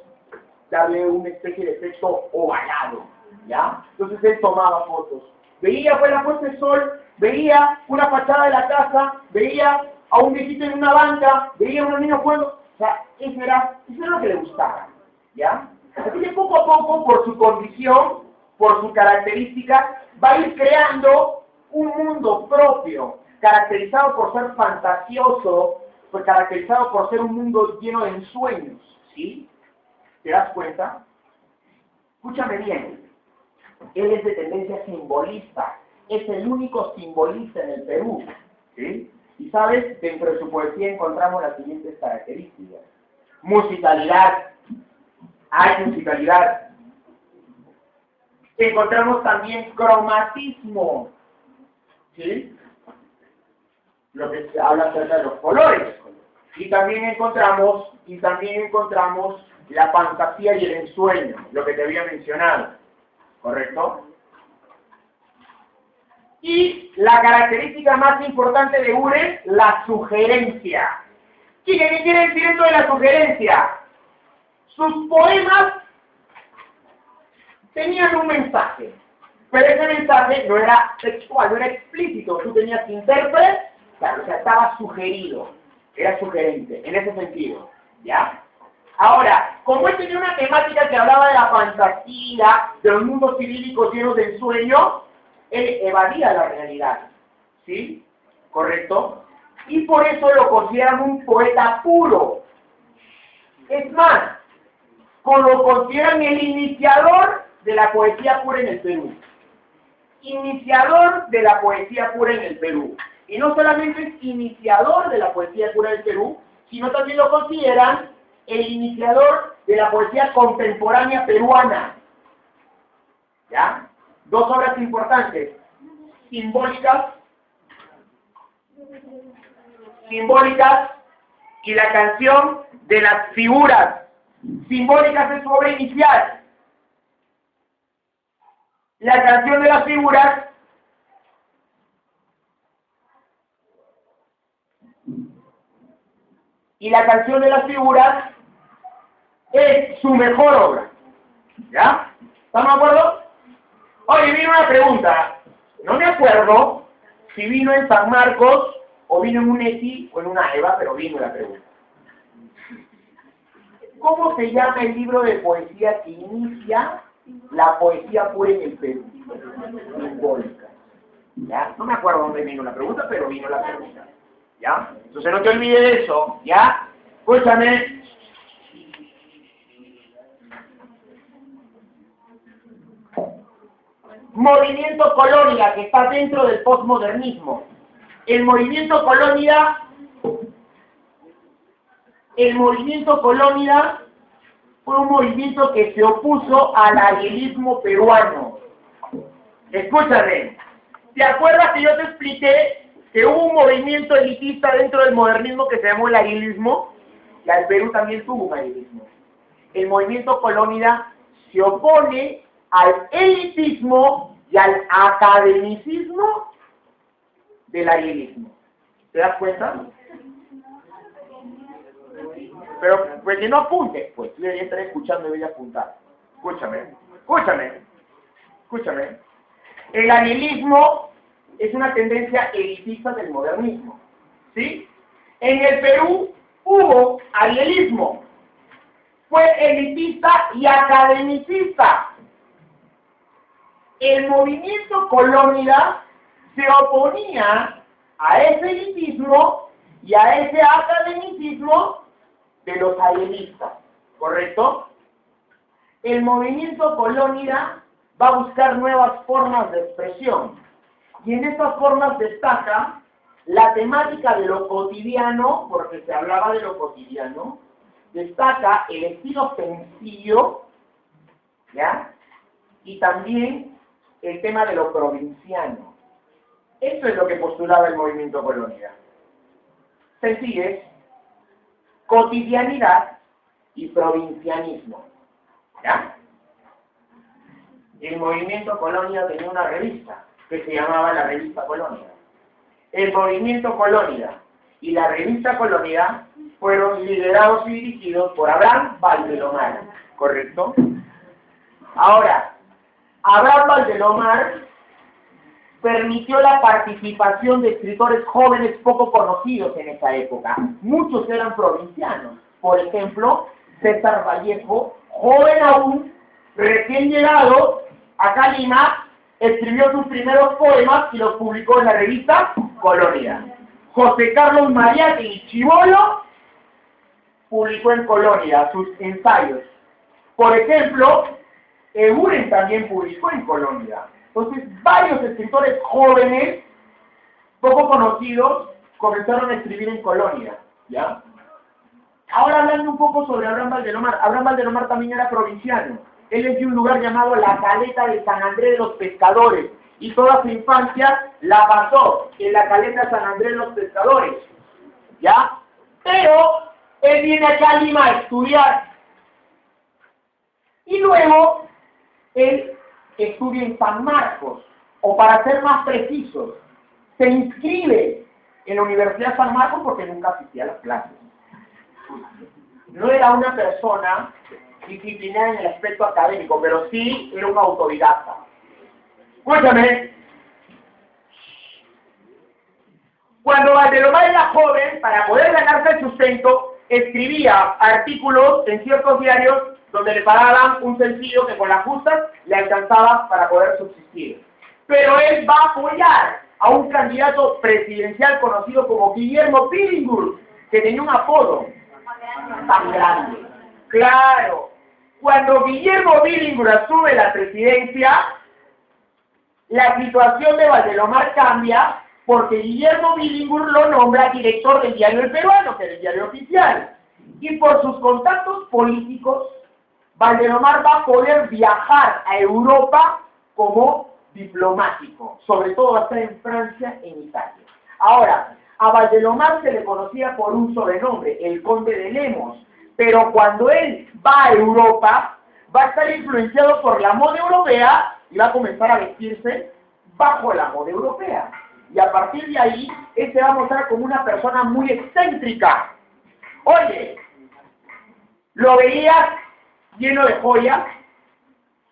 darle una especie de efecto ovalado, ¿ya? Entonces él tomaba fotos. Veía pues la puesta de sol, veía una fachada de la casa, veía a un viejito en una banca, veía a unos niños jugando. O sea, eso era lo que le gustaba, ¿ya? Así que poco a poco, por su condición, por su característica, va a ir creando un mundo propio, caracterizado por ser fantasioso, pues caracterizado por ser un mundo lleno de ensueños, ¿sí? ¿Te das cuenta? Escúchame bien. Él es de tendencia simbolista, es el único simbolista en el Perú, ¿sí? Y sabes, dentro de su poesía encontramos las siguientes características. Musicalidad, hay musicalidad. Encontramos también cromatismo, ¿sí? Lo que se habla acerca de los colores. Y también encontramos la fantasía y el ensueño, lo que te había mencionado. ¿Correcto? Y la característica más importante de Buren, la sugerencia. ¿Qué quiere decir esto de la sugerencia? Sus poemas tenían un mensaje, pero ese mensaje no era textual, no era explícito. Tú tenías que interpretar, claro, o sea, estaba sugerido, era sugerente, en ese sentido, ¿ya? Ahora, como él tenía una temática que hablaba de la fantasía, de los mundos idílicos llenos de ensueño, él evadía la realidad, ¿sí? ¿Correcto? Y por eso lo consideran un poeta puro. Es más, lo consideran el iniciador de la poesía pura en el Perú. Iniciador de la poesía pura en el Perú. Y no solamente es iniciador de la poesía pura del Perú, sino también lo consideran el iniciador de la poesía contemporánea peruana. ¿Ya? Dos obras importantes, simbólicas y la canción de las figuras. Simbólicas es su obra inicial. La canción de las figuras es su mejor obra. ¿Ya? ¿Estamos de acuerdo? Oye, vino una pregunta. No me acuerdo si vino en San Marcos o vino en un ETI o en una EVA, pero vino la pregunta. ¿Cómo se llama el libro de poesía que inicia la poesía pura en el Perú? Simbólica. ¿Ya? No me acuerdo dónde vino la pregunta, pero vino la pregunta. ¿Ya? Entonces no te olvides de eso. ¿Ya? Escúchame. Movimiento Colónida, que está dentro del postmodernismo. El movimiento Colónida fue un movimiento que se opuso al arrielismo peruano. Escúchame, ¿te acuerdas que yo te expliqué que hubo un movimiento elitista dentro del modernismo que se llamó el arrielismo? Y al Perú también tuvo un arrielismo. El movimiento Colónida se opone al elitismo y al academicismo del arrielismo. ¿Te das cuenta? Pero pues que no apuntes, pues tú deberías estar escuchando y voy a apuntar. Escúchame. El arrielismo es una tendencia elitista del modernismo, ¿sí? En el Perú hubo arrielismo, fue elitista y academicista. El movimiento Colónida se oponía a ese elitismo y a ese academicismo de los arrielistas, ¿correcto? El movimiento Colónida va a buscar nuevas formas de expresión, y en estas formas destaca la temática de lo cotidiano, porque se hablaba de lo cotidiano, destaca el estilo sencillo, ¿ya? Y también el tema de lo provinciano. Eso es lo que postulaba el movimiento Colónida. Sencillez, cotidianidad y provincianismo. ¿Ya? El movimiento Colónida tenía una revista que se llamaba la revista Colónida. El movimiento Colónida y la revista Colónida fueron liderados y dirigidos por Abraham Valdelomar, ¿correcto? Ahora, Abraham Valdelomar permitió la participación de escritores jóvenes poco conocidos en esa época. Muchos eran provincianos. Por ejemplo, César Vallejo, joven aún, recién llegado acá a Lima, escribió sus primeros poemas y los publicó en la revista Colónida. José Carlos Mariátegui Chibolo publicó en Colónida sus ensayos. Por ejemplo, Buren también publicó en Colónida. Entonces, varios escritores jóvenes, poco conocidos, comenzaron a escribir en Colónida, ¿ya? Ahora hablando un poco sobre Abraham Valdelomar. Abraham Valdelomar también era provinciano. Él es de un lugar llamado La Caleta de San Andrés de los Pescadores. Y toda su infancia la pasó en la Caleta de San Andrés de los Pescadores, ¿ya? Pero él viene acá a Lima a estudiar. Y luego, él estudia en San Marcos, o para ser más precisos, se inscribe en la Universidad San Marcos porque nunca asistía a las clases. No era una persona disciplinada en el aspecto académico, pero sí era un autodidacta. Escúchame. Cuando Valdelomar era joven, para poder ganarse el sustento, escribía artículos en ciertos diarios donde le pagaban un sencillo que con las justas le alcanzaba para poder subsistir. Pero él va a apoyar a un candidato presidencial conocido como Guillermo Billinghurst, que tenía un apodo tan grande. Claro, cuando Guillermo Billinghurst asume la presidencia, la situación de Valdelomar cambia porque Guillermo Billinghurst lo nombra director del diario El Peruano, que es el diario oficial. Y por sus contactos políticos, Valdelomar va a poder viajar a Europa como diplomático, sobre todo va a estar en Francia, en Italia. Ahora, a Valdelomar se le conocía por un sobrenombre, el Conde de Lemos, pero cuando él va a Europa, va a estar influenciado por la moda europea y va a comenzar a vestirse bajo la moda europea. Y a partir de ahí, él se va a mostrar como una persona muy excéntrica. Oye, lo veías lleno de joyas,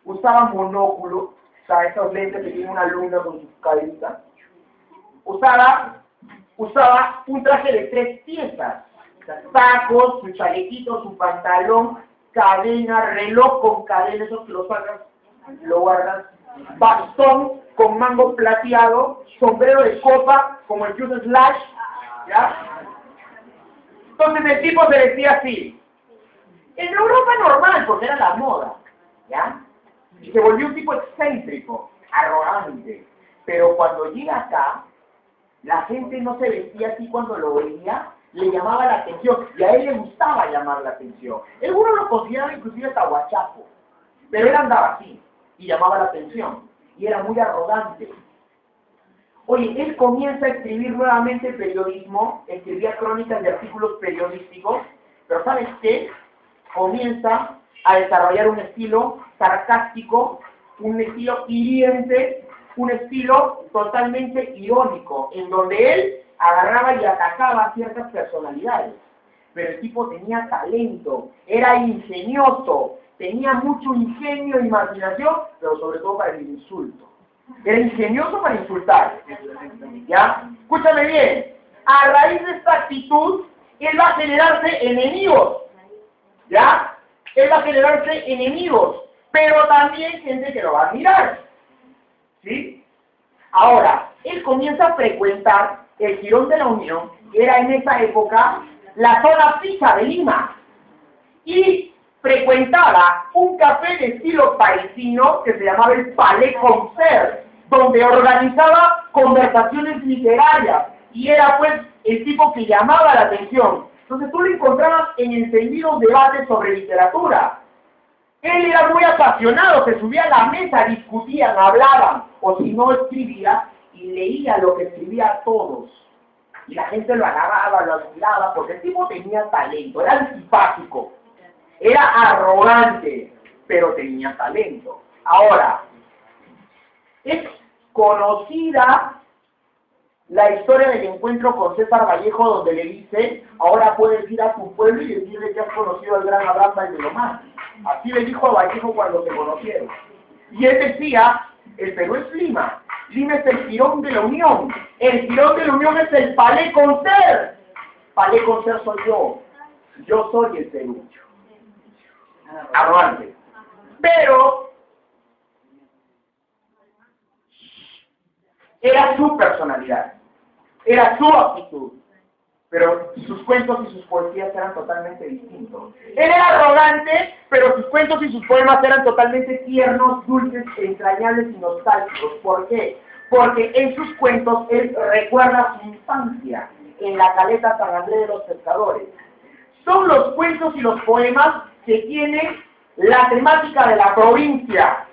usaba monóculo, o sea, esos lentes que tiene una luna con su cabeza. Usaba un traje de 3 piezas, sacos, su chalequito, su pantalón, cadena, reloj con cadena, esos que lo sacas, lo guardas, bastón con mango plateado, sombrero de copa, como el Juice Slash, ¿ya? Entonces el tipo se decía así. En Europa normal, porque era la moda, ¿ya? Y se volvió un tipo excéntrico, arrogante. Pero cuando llega acá, la gente no se vestía así cuando lo veía, le llamaba la atención, y a él le gustaba llamar la atención. Algunos lo consideraban inclusive hasta guachapo, pero él andaba así, y llamaba la atención, y era muy arrogante. Oye, él comienza a escribir nuevamente periodismo, escribía crónicas de artículos periodísticos, pero ¿sabes qué? Comienza a desarrollar un estilo sarcástico, un estilo hiriente, un estilo totalmente irónico, en donde él agarraba y atacaba a ciertas personalidades. Pero el tipo tenía talento, era ingenioso, tenía mucho ingenio e imaginación, pero sobre todo para el insulto. Era ingenioso para insultar. ¿Ya? Escúchame bien. A raíz de esta actitud, él va a generarse enemigos. ¿Ya? Él va a generarse enemigos, pero también gente que lo va a admirar. ¿Sí? Ahora, él comienza a frecuentar el Jirón de la Unión, que era en esa época la zona fija de Lima, y frecuentaba un café de estilo parisino que se llamaba el Palais Concert, donde organizaba conversaciones literarias, y era pues el tipo que llamaba la atención. Entonces tú lo encontrabas en encendidos debates sobre literatura. Él era muy apasionado, se subía a la mesa, discutían, hablaban, o si no escribía, y leía lo que escribía a todos. Y la gente lo alababa, lo admiraba, porque el tipo tenía talento, era antipático, era arrogante, pero tenía talento. Ahora, es conocida la historia del encuentro con César Vallejo, donde le dice, ahora puedes ir a tu pueblo y decirle que has conocido al gran Abraham Valdelomar. Así le dijo a Vallejo cuando se conocieron. Y él decía, el Perú es Lima, Lima es el Jirón de la Unión, el Jirón de la Unión es el Palais Concert. Palais Concert soy yo soy el Perú. Arrogante. Pero era su personalidad, era su actitud, pero sus cuentos y sus poesías eran totalmente distintos. Él era arrogante, pero sus cuentos y sus poemas eran totalmente tiernos, dulces, entrañables y nostálgicos. ¿Por qué? Porque en sus cuentos él recuerda su infancia en la caleta San Andrés de los Pescadores. Son los cuentos y los poemas que tienen la temática de la provincia.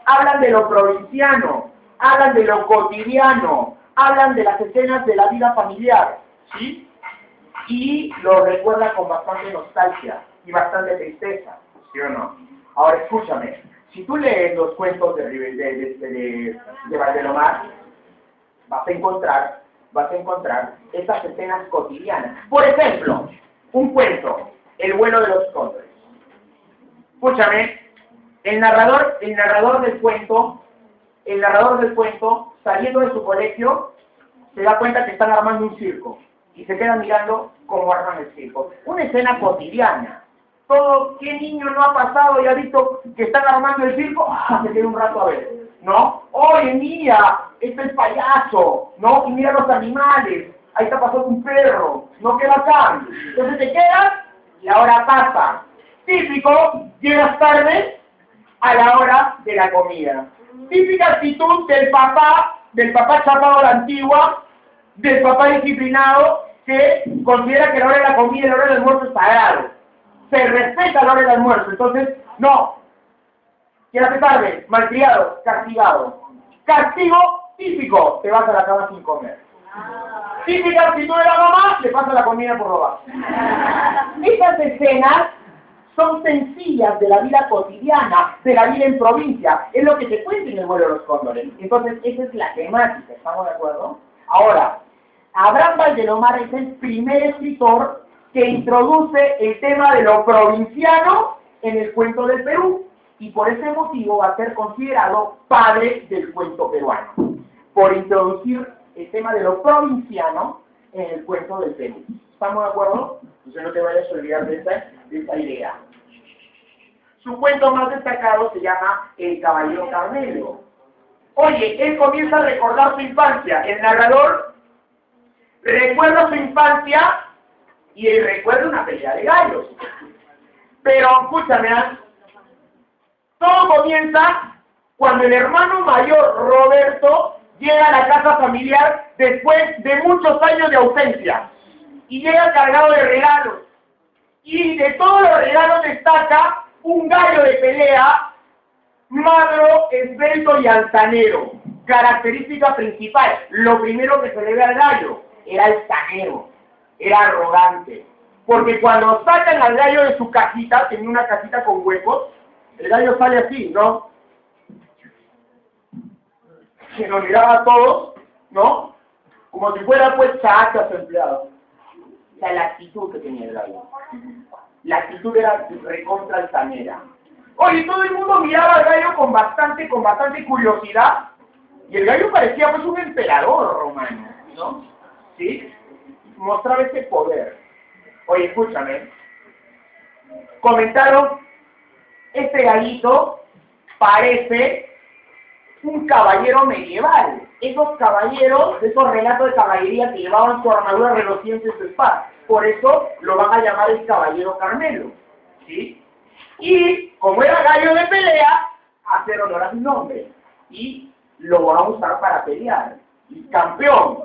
Hablan de lo provinciano, hablan de lo cotidiano, hablan de las escenas de la vida familiar, ¿sí? Y lo recuerda con bastante nostalgia y bastante tristeza, ¿sí o no? Ahora escúchame, si tú lees los cuentos de Valdelomar, vas a encontrar vas a encontrar esas escenas cotidianas. Por ejemplo, un cuento, El vuelo de los cóndores. Escúchame, el narrador del cuento, saliendo de su colegio, se da cuenta que están armando un circo y se queda mirando cómo arman el circo. Una escena cotidiana. ¿Qué niño no ha pasado y ha visto que están armando el circo? Se queda un rato a ver, ¿no? Oye, mira, este es el payaso, ¿no? Y mira los animales, ahí está pasando un perro, ¿no? Qué bacán. Entonces te quedas, la hora pasa. Típico, llegas tarde a la hora de la comida. Típica actitud del papá chapado a la antigua, del papá disciplinado, que considera que la hora de la comida y la hora del almuerzo es sagrado. Se respeta la hora del almuerzo, entonces, no. Quédate tarde, malcriado, castigado. Castigo típico, te vas a la cama sin comer. Típica actitud de la mamá, le pasa la comida por robar. Estas escenas son sencillas de la vida cotidiana, de la vida en provincia. Es lo que te cuenta en El vuelo de los cóndores. Entonces, esa es la temática, ¿estamos de acuerdo? Ahora, Abraham Valdelomar es el primer escritor que introduce el tema de lo provinciano en el cuento del Perú, y por ese motivo va a ser considerado padre del cuento peruano, por introducir el tema de lo provinciano en el cuento del Perú. ¿Estamos de acuerdo? Entonces no te vayas a olvidar de esta idea. Su cuento más destacado se llama El caballero Carmelo. Oye, él comienza a recordar su infancia. El narrador recuerda su infancia y él recuerda una pelea de gallos. Pero, escúchame, todo comienza cuando el hermano mayor, Roberto, llega a la casa familiar después de muchos años de ausencia. Y llega cargado de regalos. Y de todos los regalos destaca un gallo de pelea, magro, esbelto y altanero. Característica principal, lo primero que se le ve al gallo, era altanero, era arrogante. Porque cuando sacan al gallo de su cajita, tenía una cajita con huecos, el gallo sale así, ¿no? Que nos miraba a todos, ¿no? Como si fuera pues chacha su empleado. O sea, la actitud que tenía el gallo. La actitud era recontra altanera. Oye, todo el mundo miraba al gallo con bastante curiosidad, y el gallo parecía pues un emperador romano, ¿no? ¿Sí? Mostraba ese poder. Oye, escúchame. Comentaron, este gallito parece un caballero medieval. Esos caballeros, esos relatos de caballería que llevaban su armadura reluciente en su espada. Por eso lo van a llamar el caballero Carmelo. ¿Sí? Y como era gallo de pelea, hacer honor a su nombre. Y lo van a usar para pelear. Y campeón,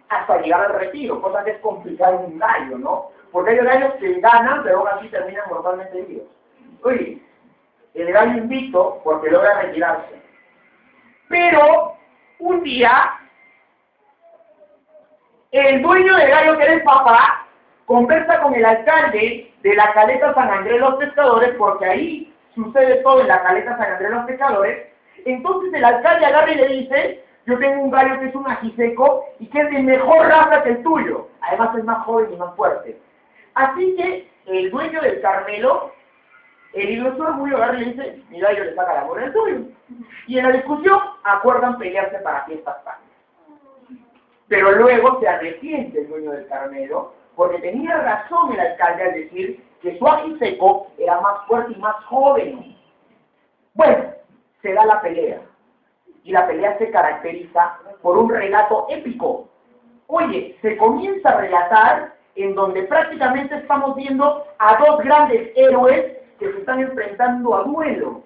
hasta llegar al retiro. Cosa que es complicada en un gallo, ¿no? Porque hay gallos que ganan, pero aún así terminan mortalmente heridos. Oye, el gallo invicto porque logra retirarse. Pero un día, el dueño del gallo, que era el papá, conversa con el alcalde de la caleta San Andrés Los Pescadores, porque ahí sucede todo en la caleta San Andrés Los Pescadores. Entonces el alcalde agarra y le dice: yo tengo un gallo que es un ajiseco y que es de mejor raza que el tuyo. Además es más joven y más fuerte. Así que el dueño del Carmelo, herido en su orgullo, agarra y le dice: mi gallo le saca la mora al tuyo. Y en la discusión acuerdan pelearse para fiestas patrias. Pero luego se arrepiente el dueño del Carmelo, porque tenía razón el alcalde al decir que su ajiseco era más fuerte y más joven. Bueno, se da la pelea. Y la pelea se caracteriza por un relato épico. Oye, se comienza a relatar en donde prácticamente estamos viendo a dos grandes héroes que se están enfrentando a duelo,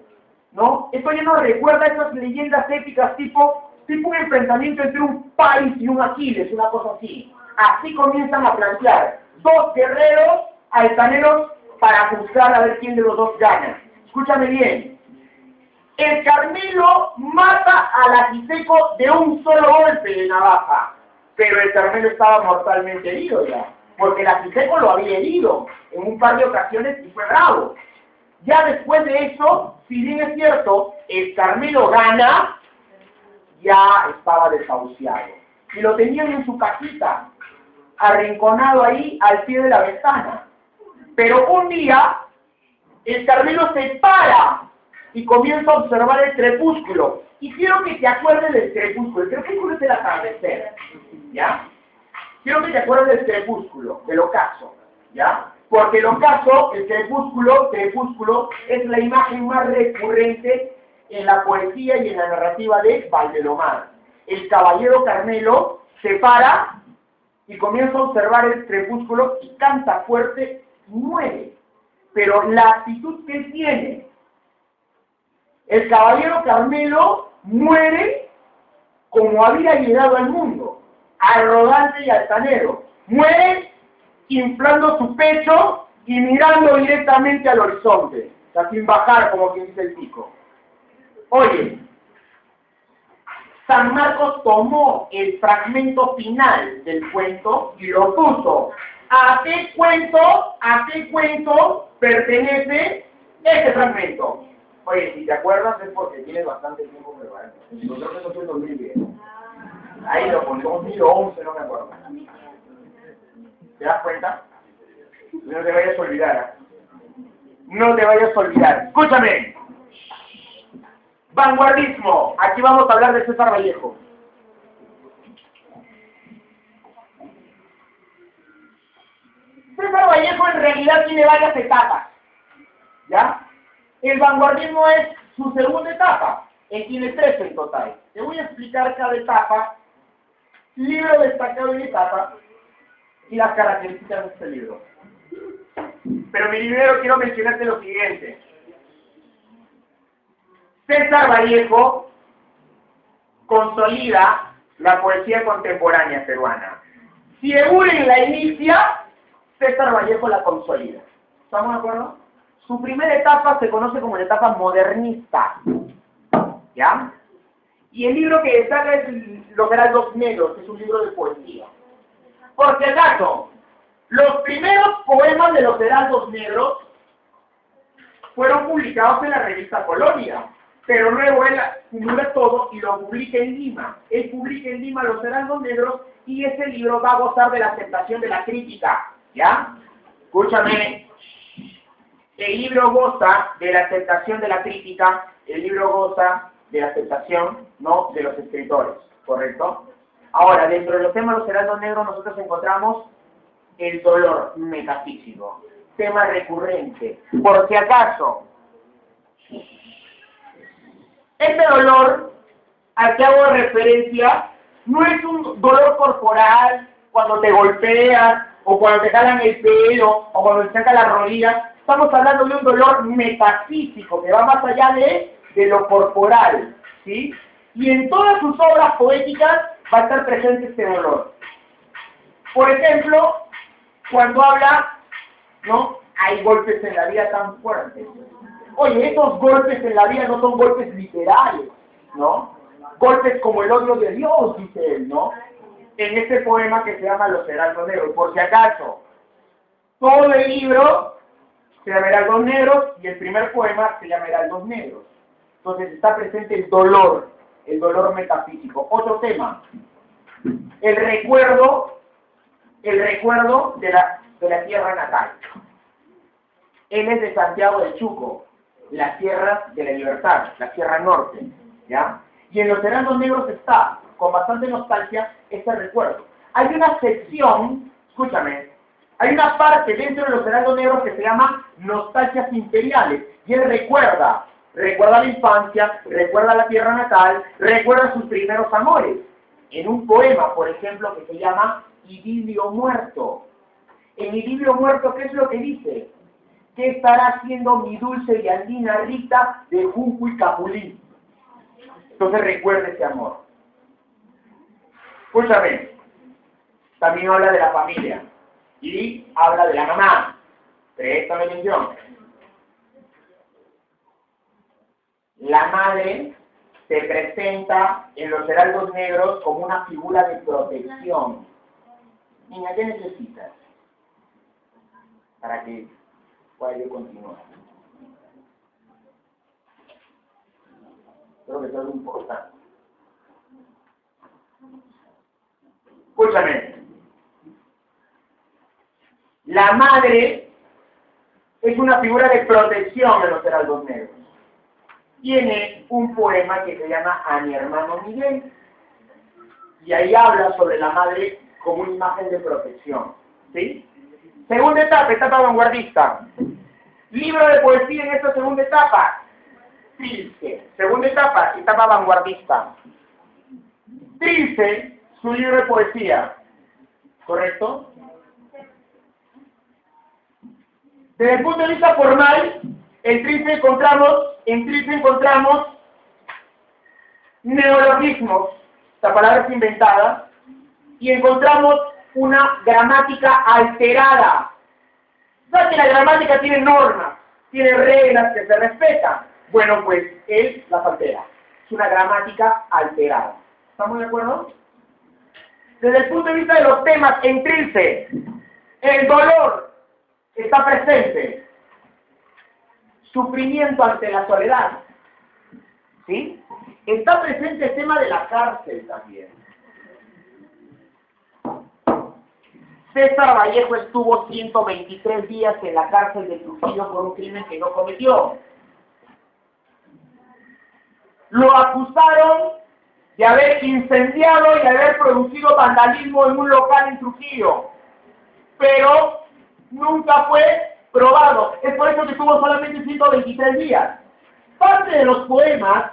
¿no? Esto ya nos recuerda a esas leyendas épicas tipo un enfrentamiento entre un Paris y un Aquiles, una cosa así. Así comienzan a plantear dos guerreros altaneros para juzgar a ver quién de los dos gana. Escúchame bien. El Carmelo mata al ajiseco de un solo golpe de navaja, pero el Carmelo estaba mortalmente herido ya, porque el ajiseco lo había herido en un par de ocasiones y fue bravo. Ya después de eso, si bien es cierto, el Carmelo gana, ya estaba desahuciado. y lo tenían en su casita, arrinconado ahí al pie de la ventana. Pero un día, el Carmelo se para y comienza a observar el crepúsculo. Y quiero que te acuerdes del crepúsculo. El crepúsculo es el atardecer, ¿ya? Quiero que te acuerdes del crepúsculo, del ocaso, ¿ya? Porque el ocaso, el crepúsculo es la imagen más recurrente en la poesía y en la narrativa de Valdelomar. El caballero Carmelo se para y comienza a observar el crepúsculo y canta fuerte y muere. Pero la actitud que él tiene, el caballero Carmelo muere como había llegado al mundo, arrogante y altanero. Muere inflando su pecho y mirando directamente al horizonte, o sea, sin bajar, como quien dice el pico. Oye, San Marcos tomó el fragmento final del cuento y lo puso. ¿A qué cuento pertenece este fragmento? Oye, si te acuerdas es porque tienes bastante tiempo preparando. Yo creo que eso fue en 2010. Ahí lo pone, 2011, no me acuerdo. ¿Te das cuenta? No te vayas a olvidar. No te vayas a olvidar. Escúchame. Vanguardismo. Aquí vamos a hablar de César Vallejo. César Vallejo en realidad tiene varias etapas. ¿Ya? El vanguardismo es su segunda etapa. Él tiene 3 en total. Te voy a explicar cada etapa, libro destacado en etapa y las características de este libro. Pero mi libro quiero mencionarte lo siguiente. César Vallejo consolida la poesía contemporánea peruana. Si Eguren la inicia, César Vallejo la consolida. ¿Estamos de acuerdo? Su primera etapa se conoce como la etapa modernista. ¿Ya? Y el libro que destaca es Los Heraldos Negros, que es un libro de poesía. Por si acaso, los primeros poemas de Los Heraldos Negros fueron publicados en la revista Colonia, pero luego él acumula todo y lo publica en Lima. Él publica en Lima Los Heraldos Negros y ese libro va a gozar de la aceptación de la crítica. ¿Ya? Escúchame. El libro goza de la aceptación de la crítica, el libro goza de la aceptación, ¿no?, de los escritores, ¿correcto? Ahora, dentro de los temas de Los Heraldos Negros nosotros encontramos el dolor metafísico, tema recurrente. Por si acaso, este dolor al que hago referencia no es un dolor corporal cuando te golpeas, o cuando te jalan el pelo, o cuando te sacan las rodillas. Estamos hablando de un dolor metafísico que va más allá de lo corporal, ¿sí? Y en todas sus obras poéticas va a estar presente este dolor. Por ejemplo, cuando habla, ¿no?, hay golpes en la vida tan fuertes. Oye, esos golpes en la vida no son golpes literales, ¿no? Golpes como el odio de Dios, dice él, ¿no? En este poema que se llama Los Heraldos Negros. Por si acaso, todo el libro se llama Heraldos Negros y el primer poema se llama Heraldos Negros. Entonces está presente el dolor metafísico. Otro tema, el recuerdo de la tierra natal. Él es de Santiago del Chuco, la tierra de la libertad, la tierra norte, ¿ya? Y en Los Heraldos Negros está, con bastante nostalgia, ese recuerdo. Hay una sección, escúchame, hay una parte dentro de Los Heraldos Negros que se llama Nostalgias Imperiales, y él recuerda la infancia, recuerda la tierra natal, recuerda sus primeros amores. En un poema, por ejemplo, que se llama Idilio Muerto. En Idilio Muerto, ¿qué es lo que dice? ¿Qué estará haciendo mi dulce y andina Rita de Junco y Capulín? Entonces recuerda ese amor. Escúchame, también habla de la familia y habla de la mamá. Préstame atención. La madre se presenta en Los Heraldos Negros como una figura de protección. Niña, ¿qué necesitas para que pueda yo continuar? Creo que es algo importante. Escúchame. La madre es una figura de protección de los heraldos negros. Tiene un poema que se llama A mi hermano Miguel. Y ahí habla sobre la madre como una imagen de protección. ¿Sí? Segunda etapa, etapa vanguardista. Libro de poesía en esta segunda etapa. Trilce. Segunda etapa, etapa vanguardista. Trilce, su libro de poesía. ¿Correcto? Desde el punto de vista formal, en Trilce encontramos neologismos, esta palabra es inventada, y encontramos una gramática alterada. ¿Sabes que la gramática tiene normas, tiene reglas que se respetan? Bueno, pues él las altera. Es una gramática alterada. ¿Estamos de acuerdo? Desde el punto de vista de los temas en Trilce, el dolor está presente. Sufrimiento ante la soledad. ¿Sí? Está presente el tema de la cárcel también. César Vallejo estuvo 123 días en la cárcel de Trujillo por un crimen que no cometió. Lo acusaron de haber incendiado y de haber producido vandalismo en un local en Trujillo. Pero nunca fue probado. Es por eso que estuvo solamente 123 días. Parte de los poemas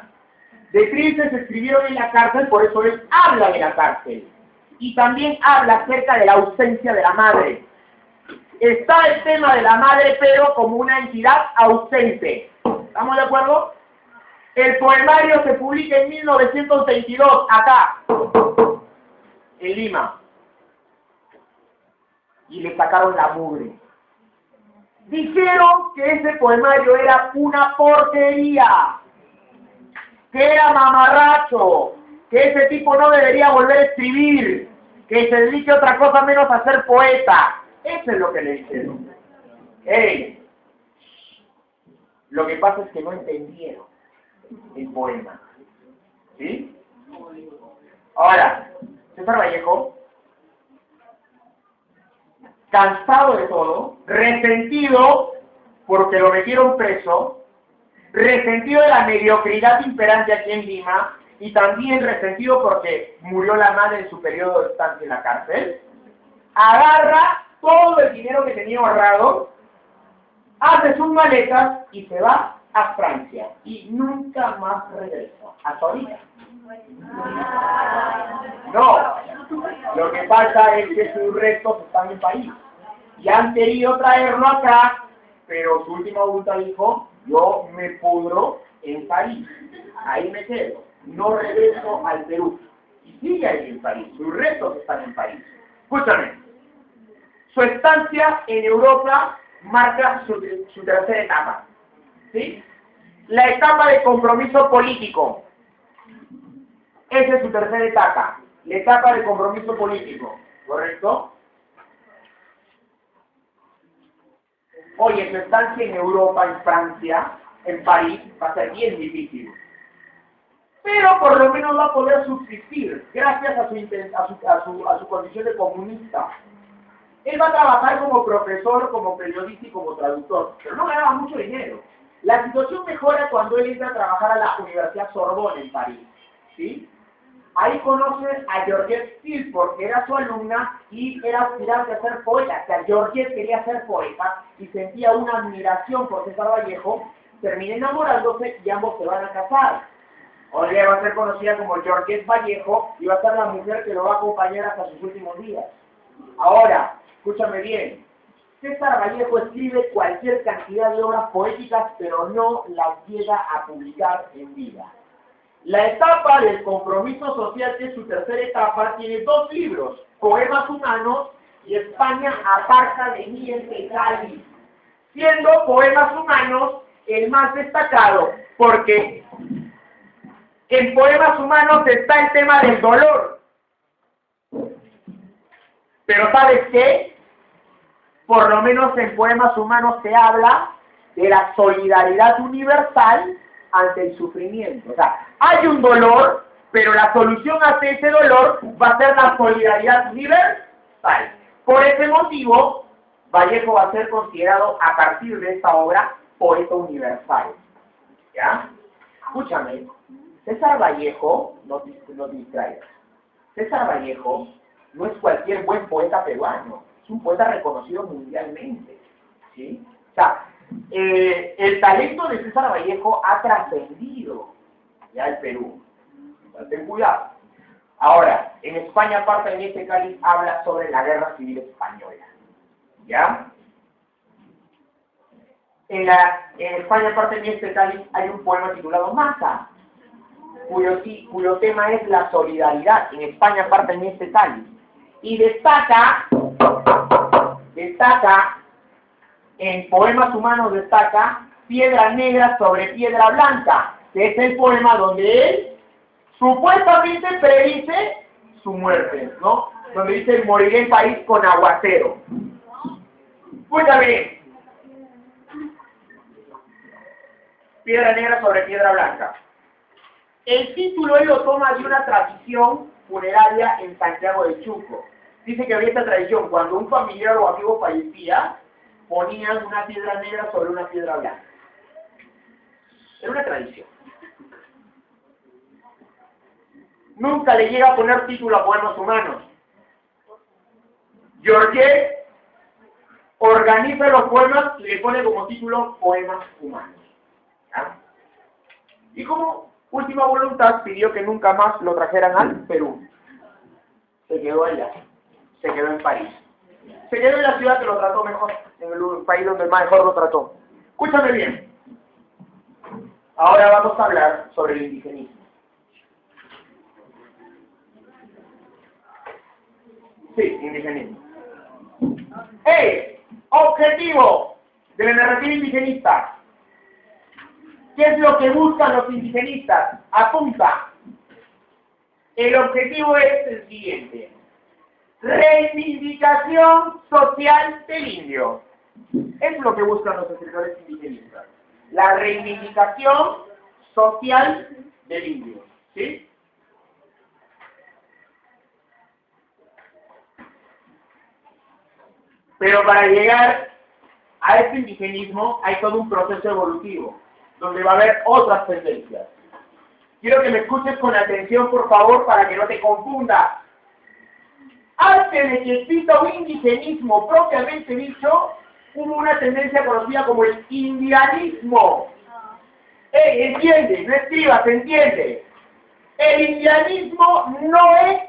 de Trilce se escribieron en la cárcel, por eso él habla de la cárcel. Y también habla acerca de la ausencia de la madre. Está el tema de la madre, pero como una entidad ausente. ¿Estamos de acuerdo? El poemario se publica en 1922, acá, en Lima. Y le sacaron la mugre. Dijeron que ese poemario era una porquería, que era mamarracho, que ese tipo no debería volver a escribir, que se dedique a otra cosa menos a ser poeta. Eso es lo que le dijeron. Lo que pasa es que no entendieron el poema. ¿Sí? Ahora, César Vallejo, cansado de todo, resentido porque lo metieron preso, resentido de la mediocridad imperante aquí en Lima, y también resentido porque murió la madre en su periodo de estancia en la cárcel, agarra todo el dinero que tenía ahorrado, hace sus maletas y se va a Francia. Y nunca más regresa. Hasta ahorita. No. Lo que pasa es que sus restos están en París. Y han querido traerlo acá, pero su última adulta dijo, yo me pudro en París. Ahí me quedo. No regreso al Perú. Y sigue ahí en París. Sus restos están en París. Escúchame. Su estancia en Europa marca su tercera etapa. ¿Sí? La etapa de compromiso político. Esa es su tercera etapa. La etapa de compromiso político. ¿Correcto? Oye, su estancia en Europa, en Francia, en París, va a ser bien difícil. Pero por lo menos va a poder subsistir gracias a su condición de comunista. Él va a trabajar como profesor, como periodista y como traductor, pero no ganaba mucho dinero. La situación mejora cuando él entra a trabajar a la Universidad Sorbonne en París. ¿Sí? Ahí conoce a Georgette Silford, que era su alumna y era aspirante a ser poeta. O sea, Georgette quería ser poeta y sentía una admiración por César Vallejo, termina enamorándose y ambos se van a casar. Hoy día va a ser conocida como Georgette Vallejo y va a ser la mujer que lo va a acompañar hasta sus últimos días. Ahora, escúchame bien, César Vallejo escribe cualquier cantidad de obras poéticas, pero no las llega a publicar en vida. La etapa del compromiso social, que es su tercera etapa, tiene dos libros, Poemas Humanos y España aparta de mí el Cádiz, siendo Poemas Humanos el más destacado, porque en Poemas Humanos está el tema del dolor. Pero ¿sabes qué? Por lo menos en Poemas Humanos se habla de la solidaridad universal ante el sufrimiento. O sea, hay un dolor, pero la solución ante ese dolor va a ser la solidaridad universal. Por ese motivo, Vallejo va a ser considerado a partir de esta obra poeta universal. ¿Ya? Escúchame, César Vallejo, no te distraigas, César Vallejo no es cualquier buen poeta peruano, es un poeta reconocido mundialmente. ¿Sí? O sea, el talento de César Vallejo ha trascendido ya el Perú. Ten cuidado. Ahora, en España, aparte en este cáliz, habla sobre la Guerra Civil Española. ¿Ya? En España, aparte en este cáliz, hay un poema titulado Masa, cuyo tema es la solidaridad. En España, aparte en este cáliz. Y destaca, en Poemas Humanos destaca Piedra Negra sobre Piedra Blanca, que es el poema donde él supuestamente predice su muerte, ¿no? Donde dice, moriré en país con aguacero. Escúchame. Piedra Negra sobre Piedra Blanca. El título él lo toma de una tradición funeraria en Santiago de Chuco. Dice que había esta tradición, cuando un familiar o amigo fallecía, ponían una piedra negra sobre una piedra blanca. Era una tradición. Nunca le llega a poner título a Poemas Humanos. George organiza los poemas y le pone como título Poemas Humanos. ¿Ya? Y como última voluntad pidió que nunca más lo trajeran al Perú. Se quedó allá. Se quedó en París. Se quedó en la ciudad que lo trató mejor, en el país donde mejor lo trató. Escúchame bien. Ahora vamos a hablar sobre el indigenismo. Sí, indigenismo. Objetivo de la narrativa indigenista. ¿Qué es lo que buscan los indigenistas? Apunta. El objetivo es el siguiente. Reivindicación social del indio. Es lo que buscan los escritores indigenistas. La reivindicación social del indio. ¿Sí? Pero para llegar a este indigenismo hay todo un proceso evolutivo, donde va a haber otras tendencias. Quiero que me escuches con atención, por favor, para que no te confundas. Antes de que exista un indigenismo propiamente dicho, hubo una tendencia conocida como el indianismo. Entiende, no escribas, entiende. El indianismo no es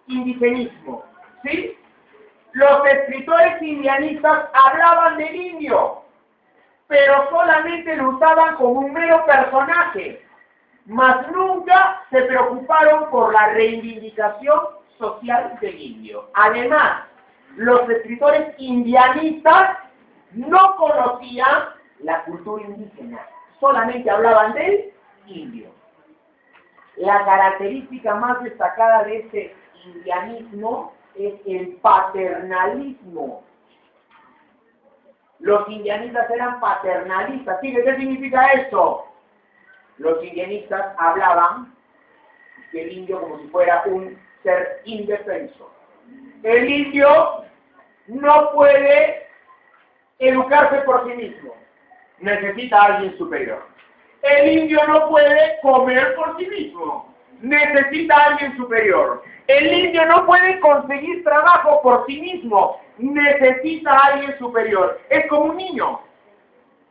indigenismo, ¿sí? Los escritores indianistas hablaban del indio, pero solamente lo usaban como un mero personaje, mas nunca se preocuparon por la reivindicación social del indio. Además, los escritores indianistas no conocían la cultura indígena, solamente hablaban del indio. La característica más destacada de este indianismo es el paternalismo. Los indianistas eran paternalistas. ¿Sí? ¿Qué significa eso? Los indianistas hablaban del indio como si fuera un ser indefenso. El indio no puede educarse por sí mismo. Necesita a alguien superior. El indio no puede comer por sí mismo. Necesita a alguien superior. El indio no puede conseguir trabajo por sí mismo. Necesita a alguien superior. Es como un niño.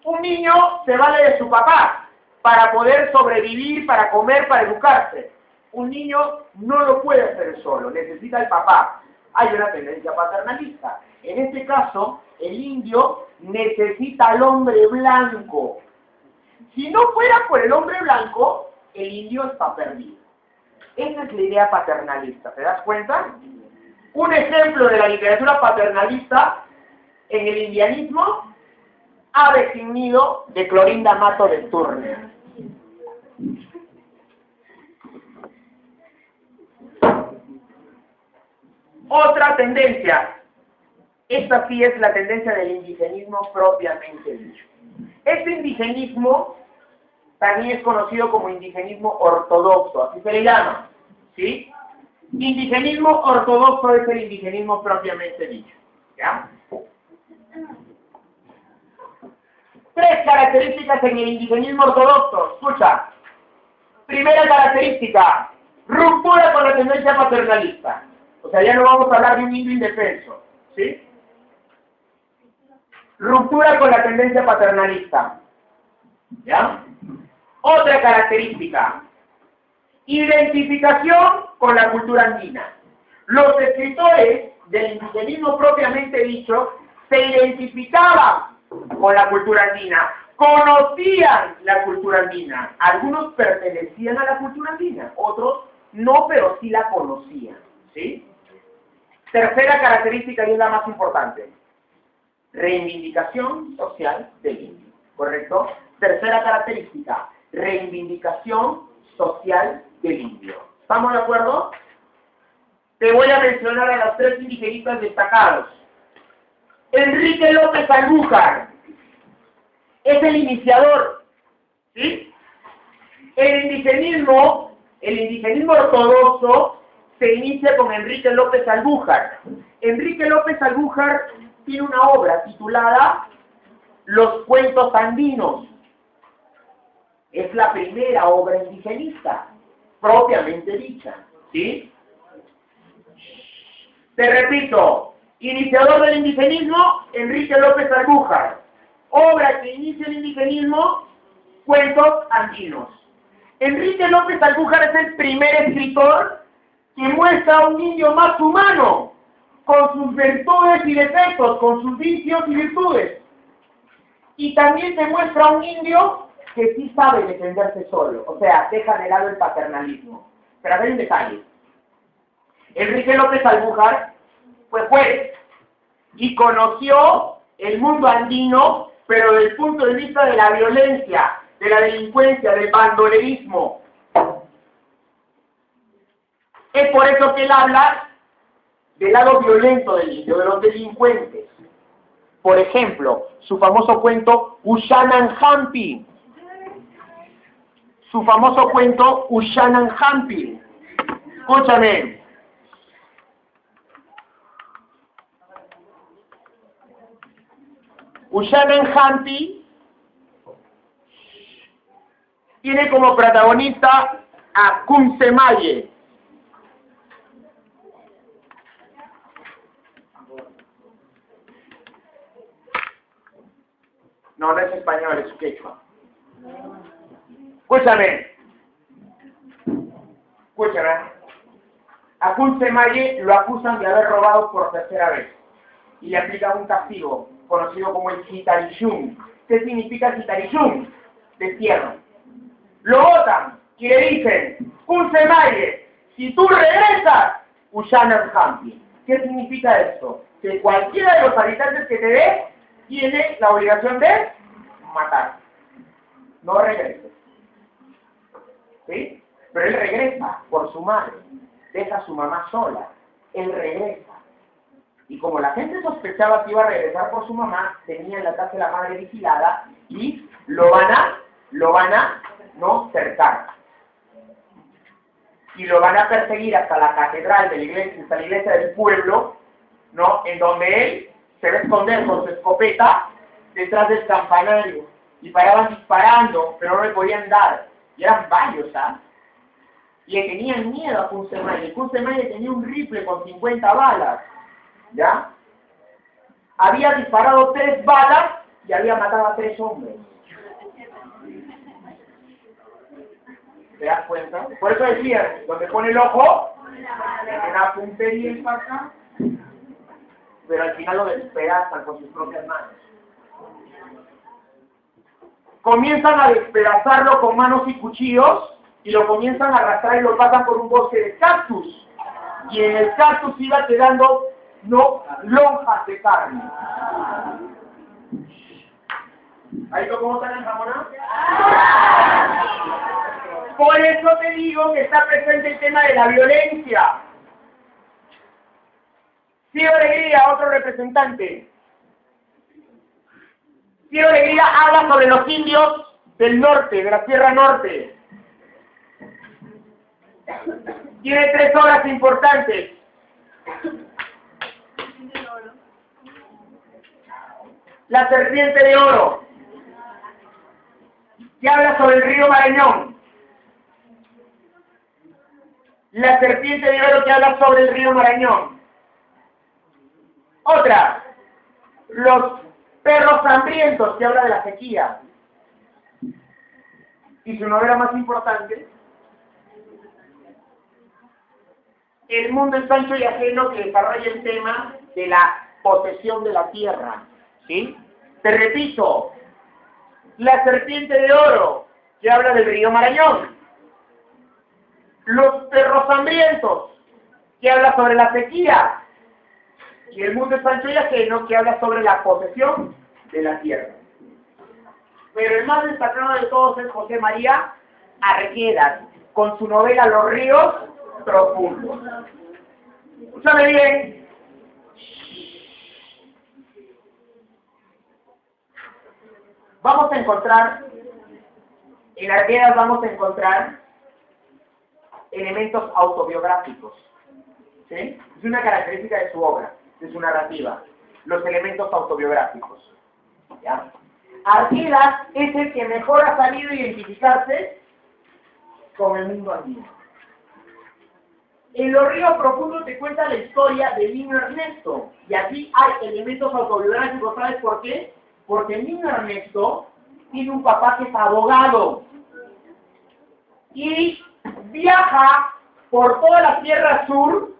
Un niño se vale de su papá para poder sobrevivir, para comer, para educarse. Un niño no lo puede hacer solo, necesita al papá. Hay una tendencia paternalista. En este caso, el indio necesita al hombre blanco. Si no fuera por el hombre blanco, el indio está perdido. Esa es la idea paternalista, ¿te das cuenta? Un ejemplo de la literatura paternalista en el indianismo, Ave sin nido, de Clorinda Mato de Turner. Otra tendencia, esta sí es la tendencia del indigenismo propiamente dicho. Este indigenismo también es conocido como indigenismo ortodoxo, así se le llama. ¿sí? Indigenismo ortodoxo es el indigenismo propiamente dicho, ¿ya? 3 características en el indigenismo ortodoxo. Escucha. Primera característica, ruptura con la tendencia paternalista. O sea, ya no vamos a hablar de un indio indefenso, ¿sí? Ruptura con la tendencia paternalista, ¿ya? Otra característica, identificación con la cultura andina. Los escritores del indigenismo propiamente dicho se identificaban con la cultura andina, conocían la cultura andina. Algunos pertenecían a la cultura andina, otros no, pero sí la conocían, ¿sí? Tercera característica, y es la más importante, reivindicación social del indio, ¿correcto? Tercera característica, reivindicación social del indio. ¿Estamos de acuerdo? Te voy a mencionar a los 3 indigenistas destacados. Enrique López Albujar es el iniciador, ¿sí? El indigenismo ortodoxo se inicia con Enrique López Albujar. Enrique López Albujar tiene una obra titulada Los cuentos andinos. Es la primera obra indigenista, propiamente dicha, ¿sí? Te repito, iniciador del indigenismo, Enrique López Albujar. Obra que inicia el indigenismo, Cuentos andinos. Enrique López Albujar es el primer escritor que muestra a un indio más humano, con sus virtudes y defectos, con sus vicios y virtudes. Y también te muestra a un indio que sí sabe defenderse solo, o sea, deja de lado el paternalismo. Pero a ver un detalle. Enrique López Albujar fue juez y conoció el mundo andino, pero desde el punto de vista de la violencia, de la delincuencia, del bandolerismo. Es por eso que él habla del lado violento del indio, de los delincuentes. Por ejemplo, su famoso cuento Ushananhampi. Su famoso cuento Ushananhampi. Escúchame. Ushananhampi tiene como protagonista a Kunsemaye. No, no es español, es quechua. Escúchame. A Kunsemaye lo acusan de haber robado por tercera vez y le aplican un castigo conocido como el Chitarishun. ¿Qué significa Chitarishun? Destierro. Lo botan y le dicen, Kunsemaye, si tú regresas, Ushananhampi. ¿Qué significa esto? Que cualquiera de los habitantes que te dé tiene la obligación de matar. No regreses. ¿Sí? Pero él regresa por su madre. Deja a su mamá sola. Él regresa. Y como la gente sospechaba que iba a regresar por su mamá, tenía en la casa de la madre vigilada y lo van a no cercar. Y lo van a perseguir hasta la catedral de la iglesia, hasta la iglesia del pueblo, ¿no? En donde él se va a esconder con su escopeta detrás del campanario. Y paraban disparando, pero no le podían dar. Y eran varios, ¿ah? Y le tenían miedo a Kunsemaye. Kunsemaye tenía un rifle con 50 balas. ¿Ya? Había disparado 3 balas y había matado a 3 hombres. ¿Te das cuenta? Por eso decían, donde pone el ojo, una puntería para acá, pero al final lo despedazan con sus propias manos. Comienzan a despedazarlo con manos y cuchillos y lo comienzan a arrastrar y lo pasan por un bosque de cactus. Y en el cactus iba quedando lonjas de carne. ¿Ahí cómo están enjamonados? Por eso te digo que está presente el tema de la violencia. Ciro Alegría, otro representante. Ciro Alegría habla sobre los indios del norte, de la Sierra Norte. Tiene 3 obras importantes. La serpiente de oro, que habla sobre el río Marañón. La serpiente de oro que habla sobre el río Marañón. Otra, los perros hambrientos, que habla de la sequía. Y su novela más importante, El mundo es ancho y ajeno, que desarrolla el tema de la posesión de la tierra. ¿Sí? Te repito, la serpiente de oro, que habla del río Marañón. Los perros hambrientos, que habla sobre la sequía. Y el mundo es ancho y ajeno, que habla sobre la posesión de la tierra. Pero el más destacado de todos es José María Arguedas, con su novela Los ríos profundos. Escúchame bien. Vamos a encontrar, en Arguedas vamos a encontrar elementos autobiográficos. ¿Sí? Es una característica de su obra, de su narrativa, los elementos autobiográficos. ¿Ya? Arguedas es el que mejor ha sabido identificarse con el mundo andino. En Los ríos profundos te cuenta la historia del niño Ernesto, y aquí hay elementos autobiográficos. ¿Sabes por qué? Porque el niño Ernesto tiene un papá que es abogado y viaja por toda la Sierra Sur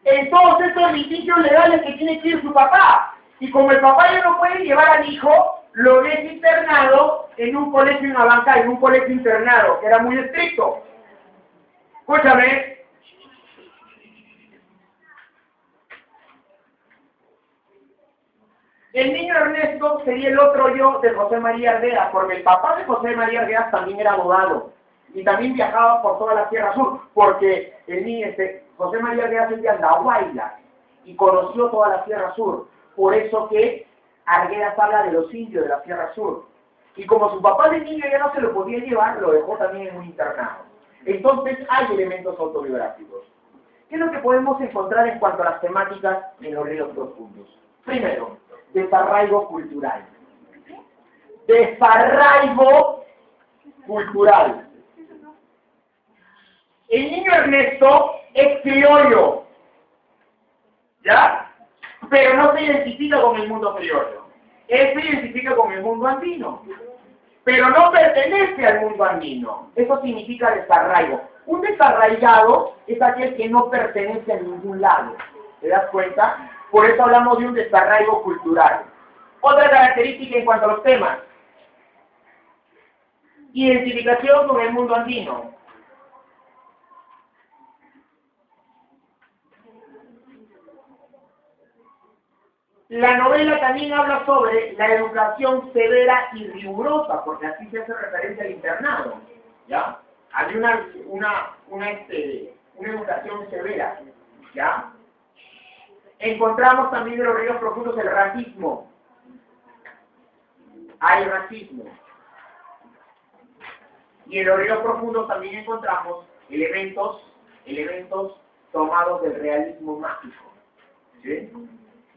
en todos estos litigios legales que tiene que ir su papá. Y como el papá ya no puede llevar al hijo, lo deja internado en un colegio, en una banca, en un colegio internado, que era muy estricto. Escúchame. El niño Ernesto sería el otro yo de José María Arguedas, porque el papá de José María Arguedas también era abogado y también viajaba por toda la Sierra Sur, porque el niño José María Arguedas es de Andahuayla y conoció toda la Sierra Sur. Por eso que Arguedas habla de los indios de la Sierra Sur. Y como su papá de niño ya no se lo podía llevar, lo dejó también en un internado. Entonces hay elementos autobiográficos. ¿Qué es lo que podemos encontrar en cuanto a las temáticas en Los ríos profundos? Primero, desarraigo cultural. Desarraigo cultural. El niño Ernesto es criollo, ¿ya? Pero no se identifica con el mundo criollo. Él se identifica con el mundo andino, pero no pertenece al mundo andino. Eso significa desarraigo. Un desarraigado es aquel que no pertenece a ningún lado. ¿Te das cuenta? Por eso hablamos de un desarraigo cultural. Otra característica en cuanto a los temas. Identificación con el mundo andino. La novela también habla sobre la educación severa y rigurosa, porque así se hace referencia al internado, ¿ya? Hay una educación severa, ¿ya? Encontramos también en Los ríos profundos el racismo. Hay racismo. Y en Los ríos profundos también encontramos elementos tomados del realismo mágico, ¿sí?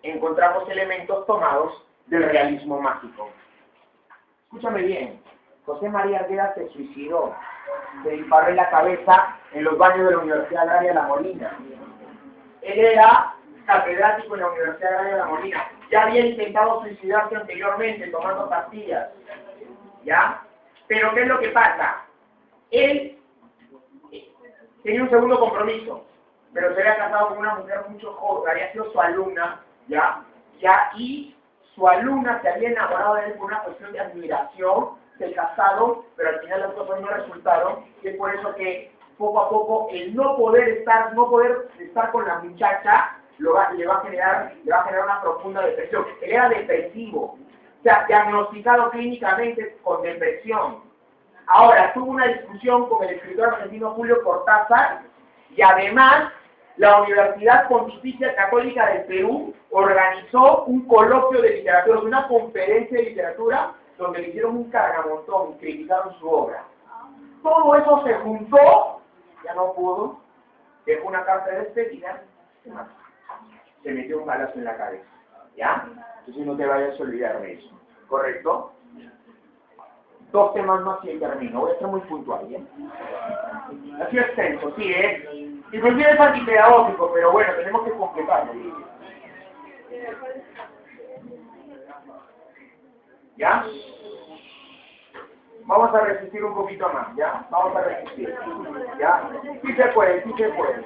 Encontramos elementos tomados del realismo mágico. Escúchame bien, José María Arguedas se suicidó, se disparó en la cabeza en los baños de la Universidad Agraria de La Molina. Él era catedrático en la Universidad Agraria de La Molina. Ya había intentado suicidarse anteriormente tomando pastillas, ¿ya? Pero ¿qué es lo que pasa? Él tenía un segundo compromiso, pero se había casado con una mujer mucho joven, había sido su alumna, y su alumna se había enamorado de él por una cuestión de admiración, se casaron, pero al final las cosas no resultaron, y es por eso que poco a poco el no poder estar con la muchacha le va a generar una profunda depresión. Él era depresivo, o sea, diagnosticado clínicamente con depresión. Ahora, tuvo una discusión con el escritor argentino Julio Cortázar, y además la Universidad Pontificia Católica del Perú organizó un coloquio de literatura, una conferencia de literatura, donde le hicieron un cargamontón y criticaron su obra. Todo eso se juntó ya no pudo, dejó una carta de despedida, se mató. Se metió un balazo en la cabeza, ¿ya? Entonces no te vayas a olvidar de eso, ¿correcto? 2 temas más y termino, voy a ser muy puntual, ¿bien? Ha sido extenso, sí, inclusive es antipedagógico, pero bueno, tenemos que completarlo. ¿Ya? Vamos a resistir un poquito más, ¿ya? Vamos a resistir, ¿ya? Sí se puede, sí se puede.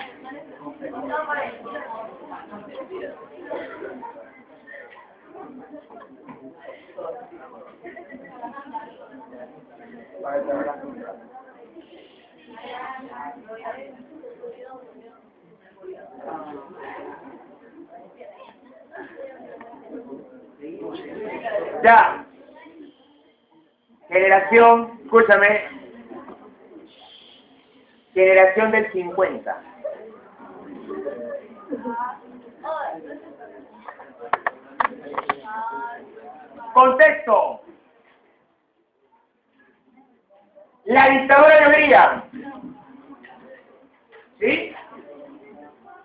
Ya. Generación, escúchame. Generación del 50. Contexto. La dictadura de Hungría. ¿Sí?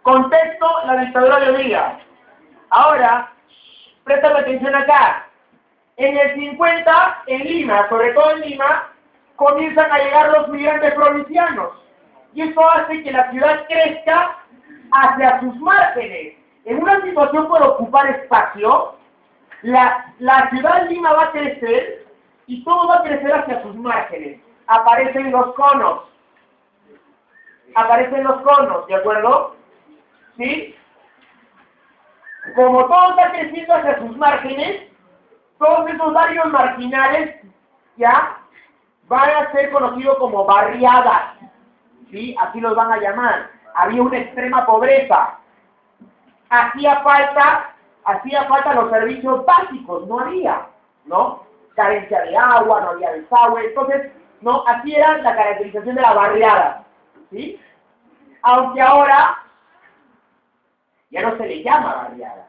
Contexto, la dictadura de Hungría. Ahora, presta atención acá. En el 50, en Lima, sobre todo en Lima, comienzan a llegar los migrantes provincianos. Y esto hace que la ciudad crezca hacia sus márgenes. En una situación por ocupar espacio, la ciudad de Lima va a crecer y todo va a crecer hacia sus márgenes. Aparecen los conos. Aparecen los conos, ¿de acuerdo? ¿Sí? Como todo está creciendo hacia sus márgenes, todos esos barrios marginales, ¿ya? Van a ser conocidos como barriadas, ¿sí? Así los van a llamar. Había una extrema pobreza. Hacía falta los servicios básicos, no había, ¿no? Carencia de agua, no había desagüe, entonces, ¿no? Así era la caracterización de la barriada, ¿sí? Aunque ahora ya no se le llama barriada,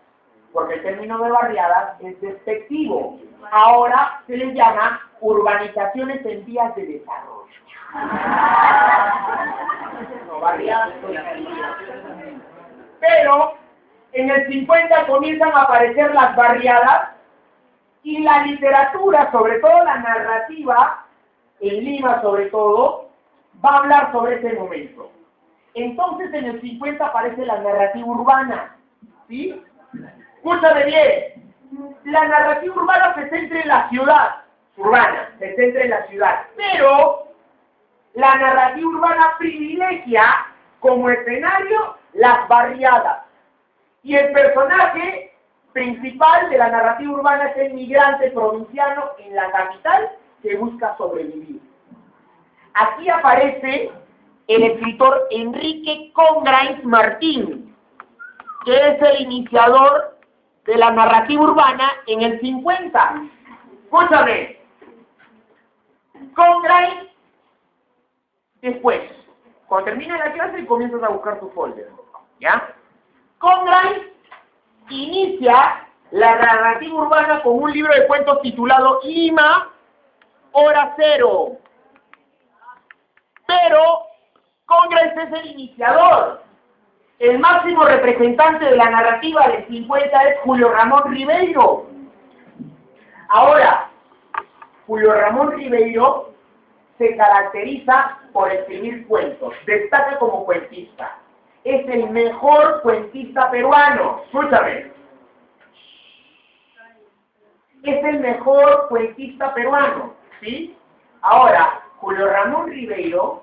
porque el término de barriadas es despectivo. Ahora se les llama urbanizaciones en vías de desarrollo. No, barriadas. Pero en el 50 comienzan a aparecer las barriadas y la literatura, sobre todo la narrativa, en Lima sobre todo, va a hablar sobre ese momento. Entonces en el 50 aparece la narrativa urbana, ¿sí? Escúchame bien, la narrativa urbana se centra en la ciudad, pero la narrativa urbana privilegia como escenario las barriadas. Y el personaje principal de la narrativa urbana es el migrante provinciano en la capital que busca sobrevivir. Aquí aparece el escritor Enrique Congrains Martín, que es el iniciador de la narrativa urbana en el 50. Escúchame. Congrains, después, cuando termina la clase comienzas a buscar tu folder, ¿ya? Congrains inicia la narrativa urbana con un libro de cuentos titulado Lima, Hora Cero. Pero Congrains es el iniciador. El máximo representante de la narrativa del 50 es Julio Ramón Ribeiro. Ahora, Julio Ramón Ribeiro se caracteriza por escribir cuentos, destaca como cuentista. Es el mejor cuentista peruano, escúchame. Es el mejor cuentista peruano, ¿sí? Ahora, Julio Ramón Ribeiro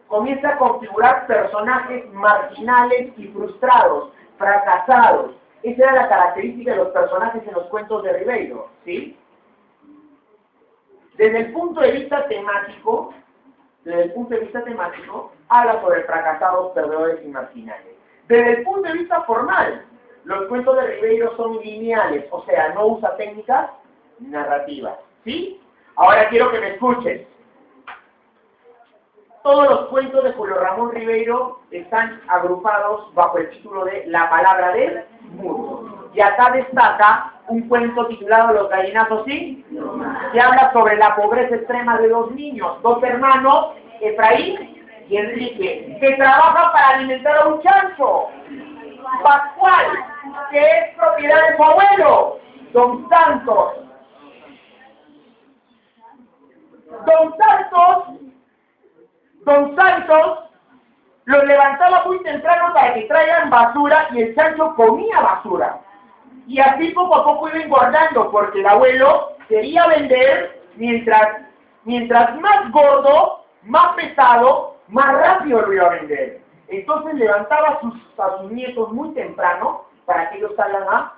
comienza a configurar personajes marginales y frustrados, fracasados. Esa era la característica de los personajes en los cuentos de Ribeiro, ¿sí? Desde el punto de vista temático, habla sobre fracasados, perdedores y marginales. Desde el punto de vista formal, los cuentos de Ribeiro son lineales, o sea, no usa técnicas narrativas, ¿sí? Ahora quiero que me escuchen. Todos los cuentos de Julio Ramón Ribeiro están agrupados bajo el título de La palabra del mudo. Y acá destaca un cuento titulado Los gallinazos, ¿sí? Que habla sobre la pobreza extrema de dos niños, dos hermanos, Efraín y Enrique, que trabajan para alimentar a un chancho. Pascual, que es propiedad de su abuelo, Don Santos. Don Santos los levantaba muy temprano para que traigan basura y el chancho comía basura. Y así poco a poco iba engordando porque el abuelo quería vender mientras más gordo, más pesado, más rápido lo iba a vender. Entonces levantaba a sus nietos muy temprano para que ellos salgan a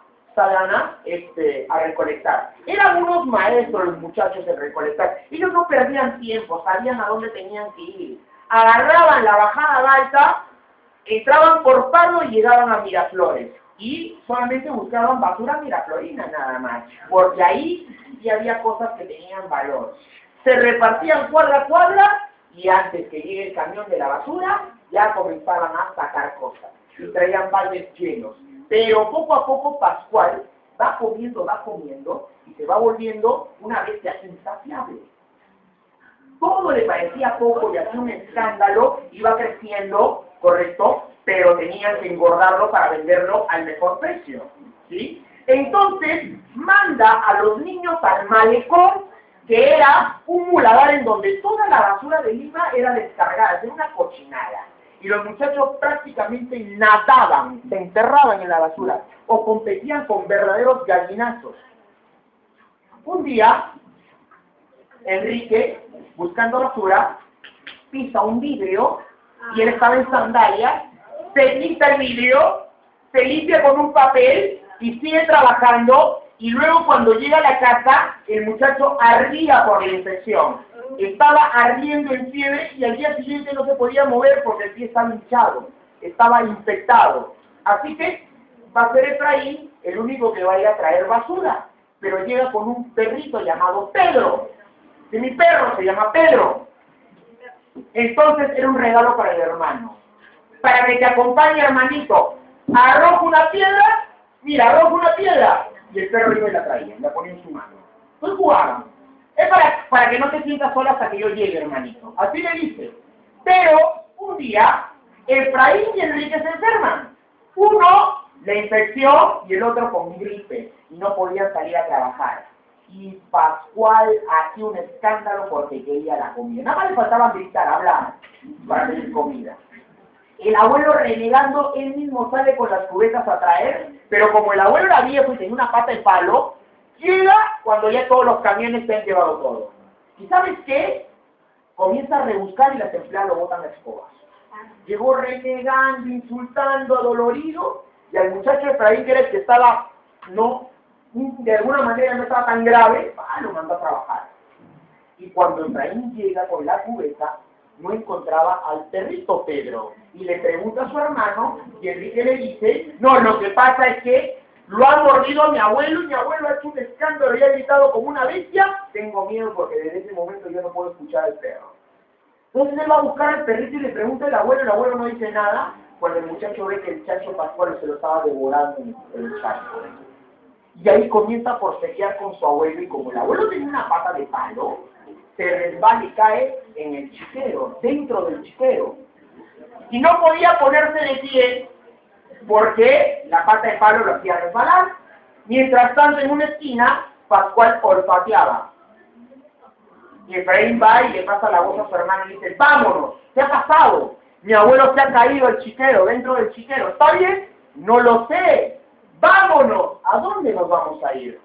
recolectar. Eran unos maestros los muchachos en recolectar. Ellos no perdían tiempo, sabían a dónde tenían que ir. Agarraban la bajada alta, entraban por Pardo y llegaban a Miraflores. Y solamente buscaban basura miraflorina nada más, porque ahí sí había cosas que tenían valor. Se repartían cuadra a cuadra y antes que llegue el camión de la basura, ya comenzaban a sacar cosas. Y traían baldes llenos. Pero poco a poco Pascual va comiendo y se va volviendo una bestia insaciable. Todo le parecía poco y hacía un escándalo, iba creciendo, correcto, pero tenían que engordarlo para venderlo al mejor precio, ¿sí? Entonces manda a los niños al malecón, que era un muladar en donde toda la basura de Lima era descargada, era una cochinada. Y los muchachos prácticamente nadaban, se enterraban en la basura, o competían con verdaderos gallinazos. Un día, Enrique, buscando basura, pisa un vidrio, y él estaba en sandalias, se quita el vidrio, se limpia con un papel, y sigue trabajando, y luego cuando llega a la casa, el muchacho ardía por la infección. Estaba ardiendo en fiebre y al día siguiente no se podía mover porque el pie estaba hinchado, estaba infectado. Así que va a ser Efraín el único que vaya a traer basura, pero llega con un perrito llamado Pedro, que mi perro se llama Pedro. Entonces era un regalo para el hermano. Para que te acompañe, hermanito, arroja una piedra, mira, arroja una piedra, y el perro iba y la traía, la ponía en su mano. Entonces jugaban. Es para que no te sientas sola hasta que yo llegue, hermanito. Así le dice. Pero un día, Efraín y Enrique se enferman. Uno la infección y el otro con gripe. Y no podían salir a trabajar. Y Pascual hacía un escándalo porque quería la comida. Nada más le faltaba gritar, hablar, para hacer comida. El abuelo renegando, él mismo sale con las cubetas a traer, pero como el abuelo era viejo y tenía una pata de palo, llega cuando ya todos los camiones se han llevado todo. ¿Y sabes qué? Comienza a rebuscar y las empleadas lo botan a escobas. Llegó renegando, insultando, adolorido, y al muchacho Efraín, que era el que estaba, de alguna manera no estaba tan grave, lo mandó a trabajar. Y cuando Efraín llega con la cubeta, no encontraba al perrito Pedro. Y le pregunta a su hermano, y Enrique le dice, no, lo que pasa es que lo ha mordido a mi abuelo, y mi abuelo ha hecho un escándalo y ha gritado como una bestia. Tengo miedo porque desde ese momento yo no puedo escuchar al perro. Entonces él va a buscar al perrito y le pregunta al abuelo, el abuelo no dice nada, cuando el muchacho ve que el chancho Pascual se lo estaba devorando en el chancho. Y ahí comienza a forcejear con su abuelo, y como el abuelo tenía una pata de palo, se resbala y cae en el chiquero, dentro del chiquero. Y no podía ponerse de pie, porque la pata de palo lo hacía resbalar. Mientras tanto, en una esquina, Pascual olfateaba. Y Efraín va y le pasa la voz a su hermano y dice, vámonos, ¿qué ha pasado? Mi abuelo se ha caído al chiquero, dentro del chiquero. ¿Está bien? No lo sé. Vámonos. ¿A dónde nos vamos a ir?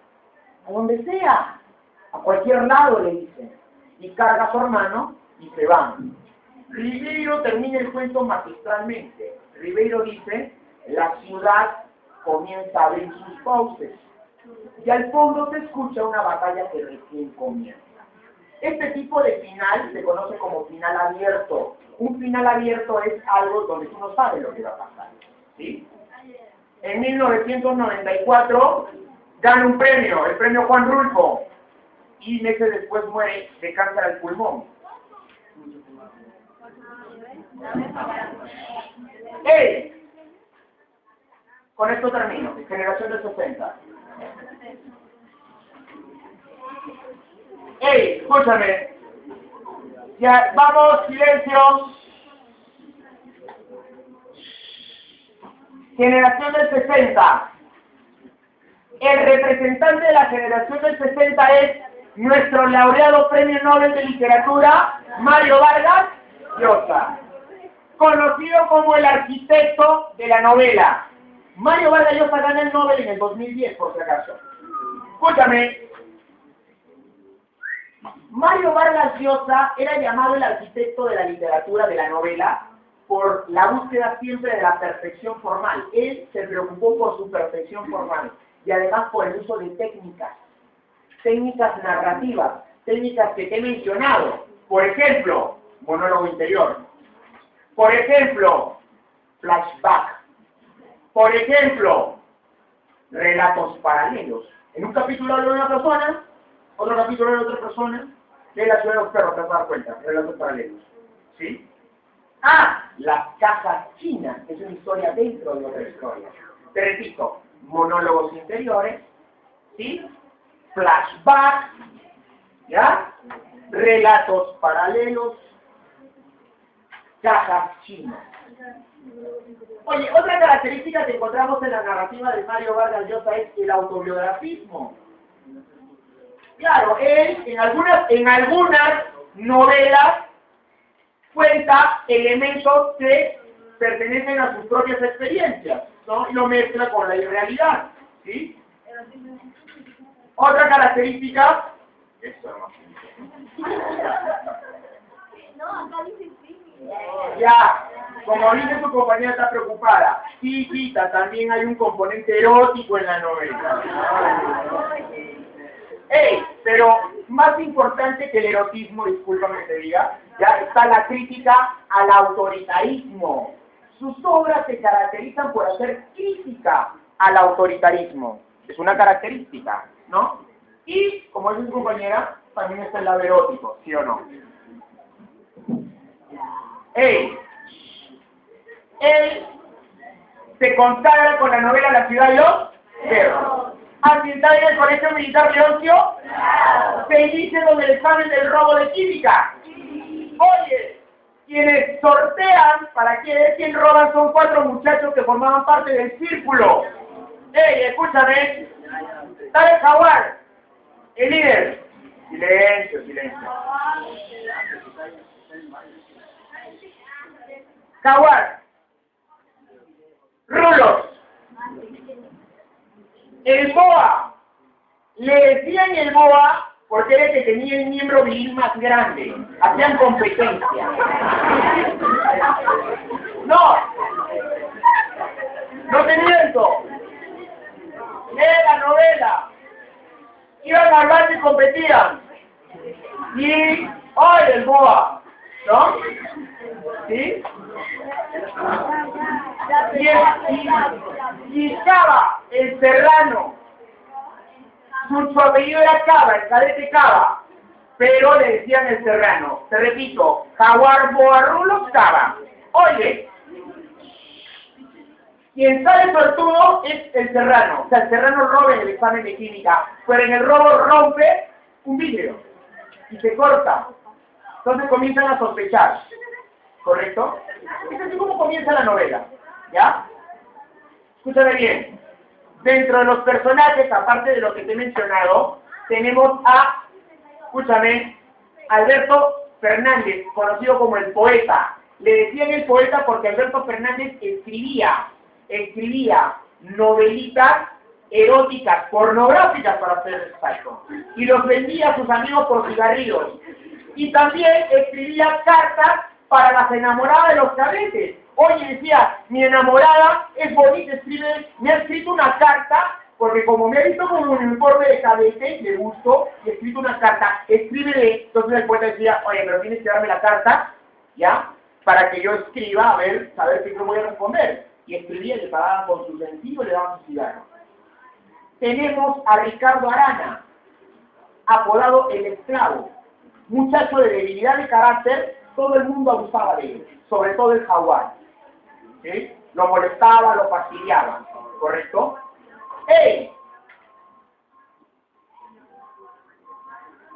A donde sea. A cualquier lado, le dice. Y carga a su hermano y se van. Ribeiro termina el cuento magistralmente. Ribeiro dice, la ciudad comienza a abrir sus fauces y al fondo se escucha una batalla que recién comienza. Este tipo de final se conoce como final abierto. Un final abierto es algo donde tú no sabes lo que va a pasar, ¿sí? En 1994 gana un premio, el premio Juan Rulfo, y meses después muere de cáncer al pulmón. ¡Ey! Con esto termino. Generación de 60. ¡Ey! Escúchame. Ya, vamos, silencio. Generación del 60. El representante de la generación del 60 es nuestro laureado Premio Nobel de Literatura, Mario Vargas Llosa, conocido como el arquitecto de la novela. Mario Vargas Llosa gana el Nobel en el 2010, por si acaso. Escúchame. Mario Vargas Llosa era llamado el arquitecto de la literatura de la novela por la búsqueda siempre de la perfección formal. Él se preocupó por su perfección formal y además por el uso de técnicas narrativas, técnicas que te he mencionado. Por ejemplo, monólogo interior. Por ejemplo, flashback. Por ejemplo, relatos paralelos. En un capítulo hablo de una persona, otro capítulo de otra persona, de la ciudad de los perros, te vas a dar cuenta, relatos paralelos. ¿Sí? Las cajas chinas, es una historia dentro de otra historia. Te repito, monólogos interiores, ¿sí? Flashback, ¿ya? Relatos paralelos, cajas chinas. Oye, otra característica que encontramos en la narrativa de Mario Vargas Llosa es el autobiografismo. Claro, él en algunas novelas cuenta elementos que pertenecen a sus propias experiencias, ¿no? Y lo mezcla con la irrealidad, ¿sí? Otra característica... No, acá dice sí. Ya, como dice su compañera, está preocupada. Sí, hijita, también hay un componente erótico en la novela. Pero más importante que el erotismo, discúlpame que te diga, ya está la crítica al autoritarismo. Sus obras se caracterizan por hacer crítica al autoritarismo. Es una característica, ¿no? Y, como dice su compañera, también está el lado erótico, ¿sí o no? Él se consagra con la novela La ciudad de los perros. Ambientada en el Colegio Militar de Oncio, se inicia con el examen del robo de química. Oye, quienes sortean para que ver quién roban son 4 muchachos que formaban parte del círculo. Escúchame, Tarek Jaguar, el líder. Silencio, silencio. Jaguar, Rulos, el Boa. Le decían el Boa porque era el que tenía el miembro viril más grande. Hacían competencia. No te miento. Lee la novela. Iban a hablar y competían. Y, ¡ay, el Boa! ¿No? ¿Sí? Y Cava, el serrano. Su apellido era Cava, el cadete Cava, pero le decían el serrano. Te repito, Jaguar, Boa, Rulos, Cava. Oye, quien sale sortudo es el serrano. O sea, el serrano roba en el examen de química, pero en el robo rompe un vidrio y se corta. Entonces comienzan a sospechar. ¿Correcto? Es así como comienza la novela. ¿Ya? Escúchame bien. Dentro de los personajes, aparte de lo que te he mencionado, tenemos a, escúchame, Alberto Fernández, conocido como el poeta. Le decían el poeta porque Alberto Fernández escribía novelitas eróticas, pornográficas para ser exacto, y los vendía a sus amigos por cigarrillos. Y también escribía cartas para las enamoradas de los cadetes. Oye, decía, mi enamorada es bonita, me ha escrito una carta, porque como me ha visto con un uniforme de cadete, le gustó, y ha escrito una carta, escríbele. Entonces el poeta decía, oye, pero tienes que darme la carta, ¿ya? Para que yo escriba, saber qué voy a responder. Y escribía, le pagaban con su sencillo, le daban su cigarro. Tenemos a Ricardo Arana, apodado El Esclavo. Muchacho de debilidad de carácter, todo el mundo abusaba de él, sobre todo el Jaguar. ¿Sí? Lo molestaba, lo fastidiaba, ¿correcto?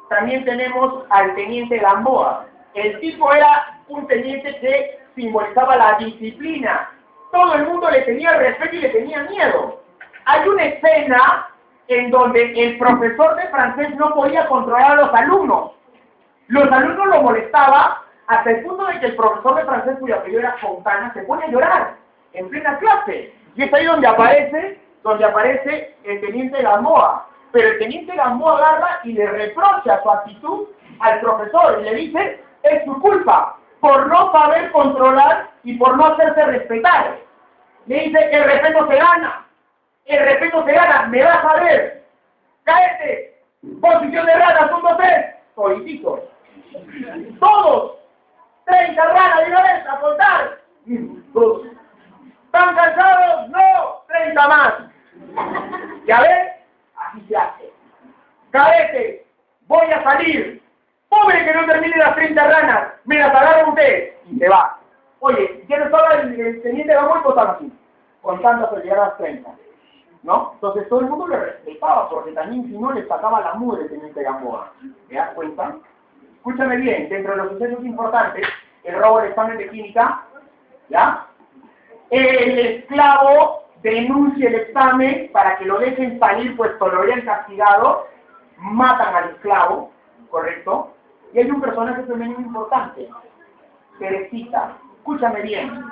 También tenemos al teniente Gamboa. El tipo era un teniente que simbolizaba la disciplina, todo el mundo le tenía respeto y le tenía miedo. Hay una escena en donde el profesor de francés no podía controlar a los alumnos. Los alumnos lo molestaban hasta el punto de que el profesor de francés, cuyo apellido era Fontana, se pone a llorar en plena clase. Y es ahí donde aparece el teniente Gamboa. Pero el teniente Gamboa agarra y le reprocha su actitud al profesor y le dice, es su culpa por no saber controlar y por no hacerse respetar. Le dice, el respeto se gana, me vas a ver, cállate, posición de rana, 1, 2, 3, solicitos. Todos, 30 ranas de una vez, a contar. Todos. ¿Están cansados? No, 30 más. ¿Ya ves? Así se hace. Cadete, voy a salir. Pobre que no termine las 30 ranas, me las agarra usted. Y se va. Oye, ¿quién habla el teniente Gamboa y cosas así? Contando hasta llegar a las 30. ¿No? Entonces todo el mundo le respetaba, porque también si no le sacaba la mugre el teniente Gamboa. ¿Te das cuenta? Escúchame bien, dentro de los sucesos importantes, el robo del examen de química, ¿ya? El esclavo denuncia el examen para que lo dejen salir, puesto lo habían castigado, matan al esclavo, ¿correcto? Y hay un personaje femenino importante, Teresita. Escúchame bien,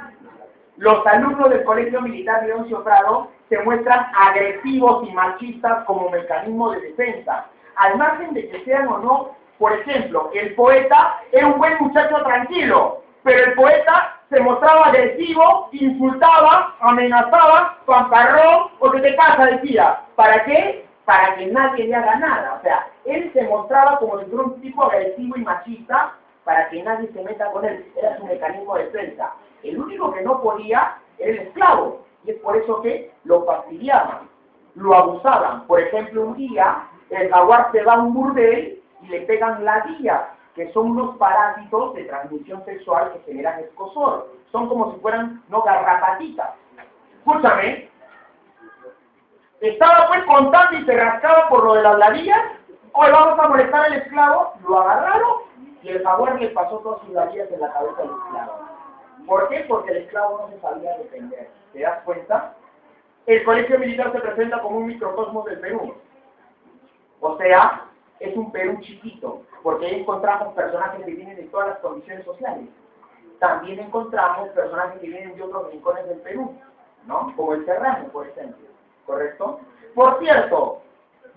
los alumnos del Colegio Militar de Leoncio Prado se muestran agresivos y machistas como mecanismo de defensa, al margen de que sean o no. Por ejemplo, el poeta era un buen muchacho tranquilo, pero el poeta se mostraba agresivo, insultaba, amenazaba, fanfarrón, o que te pasa, decía. ¿Para qué? Para que nadie le haga nada. O sea, él se mostraba como si fuera un tipo agresivo y machista para que nadie se meta con él. Era su mecanismo de defensa. El único que no podía era el esclavo, y es por eso que lo fastidiaban, lo abusaban. Por ejemplo, un día el jaguar se va a un burdel y le pegan ladillas, que son unos parásitos de transmisión sexual que generan escozor. Son como si fueran, no, garrapatitas. Escúchame, estaba pues contando y se rascaba por lo de las ladillas. Hoy vamos a molestar al esclavo, lo agarraron y el jaguar le pasó todas sus ladillas en la cabeza al esclavo. ¿Por qué? Porque el esclavo no se sabía defender. ¿Te das cuenta? El Colegio Militar se presenta como un microcosmos del Perú. O sea, es un Perú chiquito, porque ahí encontramos personajes que vienen de todas las condiciones sociales. También encontramos personajes que vienen de otros rincones del Perú, ¿no? Como el Serrano, por ejemplo. ¿Correcto? Por cierto,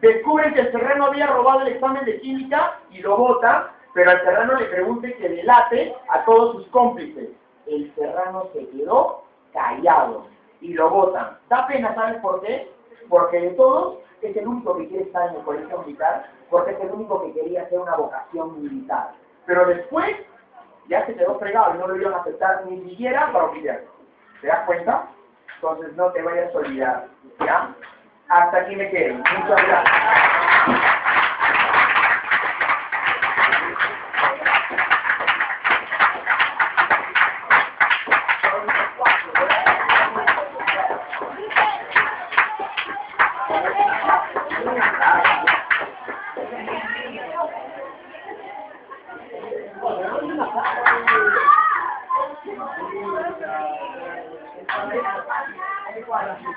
descubren que el Serrano había robado el examen de química y lo bota, pero al Serrano le pregunten que delate a todos sus cómplices. El Serrano se quedó callado y lo botan. Da pena, ¿sabes por qué? Porque de todos es el único que quiere estar en el colegio militar, porque es el único que quería hacer una vocación militar. Pero después ya se quedó fregado y no lo iban a aceptar ni siquiera para oficiar. ¿Te das cuenta? Entonces no te vayas a olvidar, ¿ya? Hasta aquí me quedo. Muchas gracias. Gracias.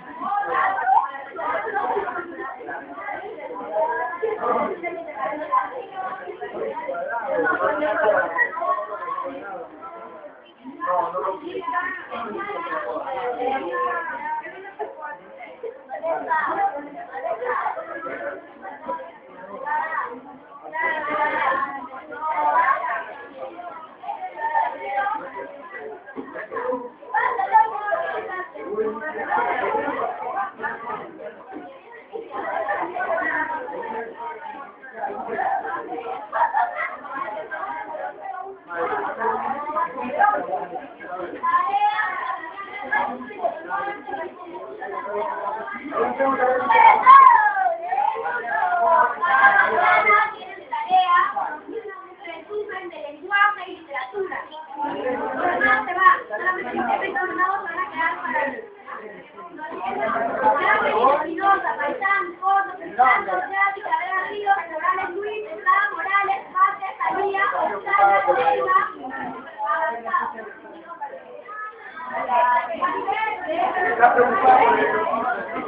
está preocupado por eso.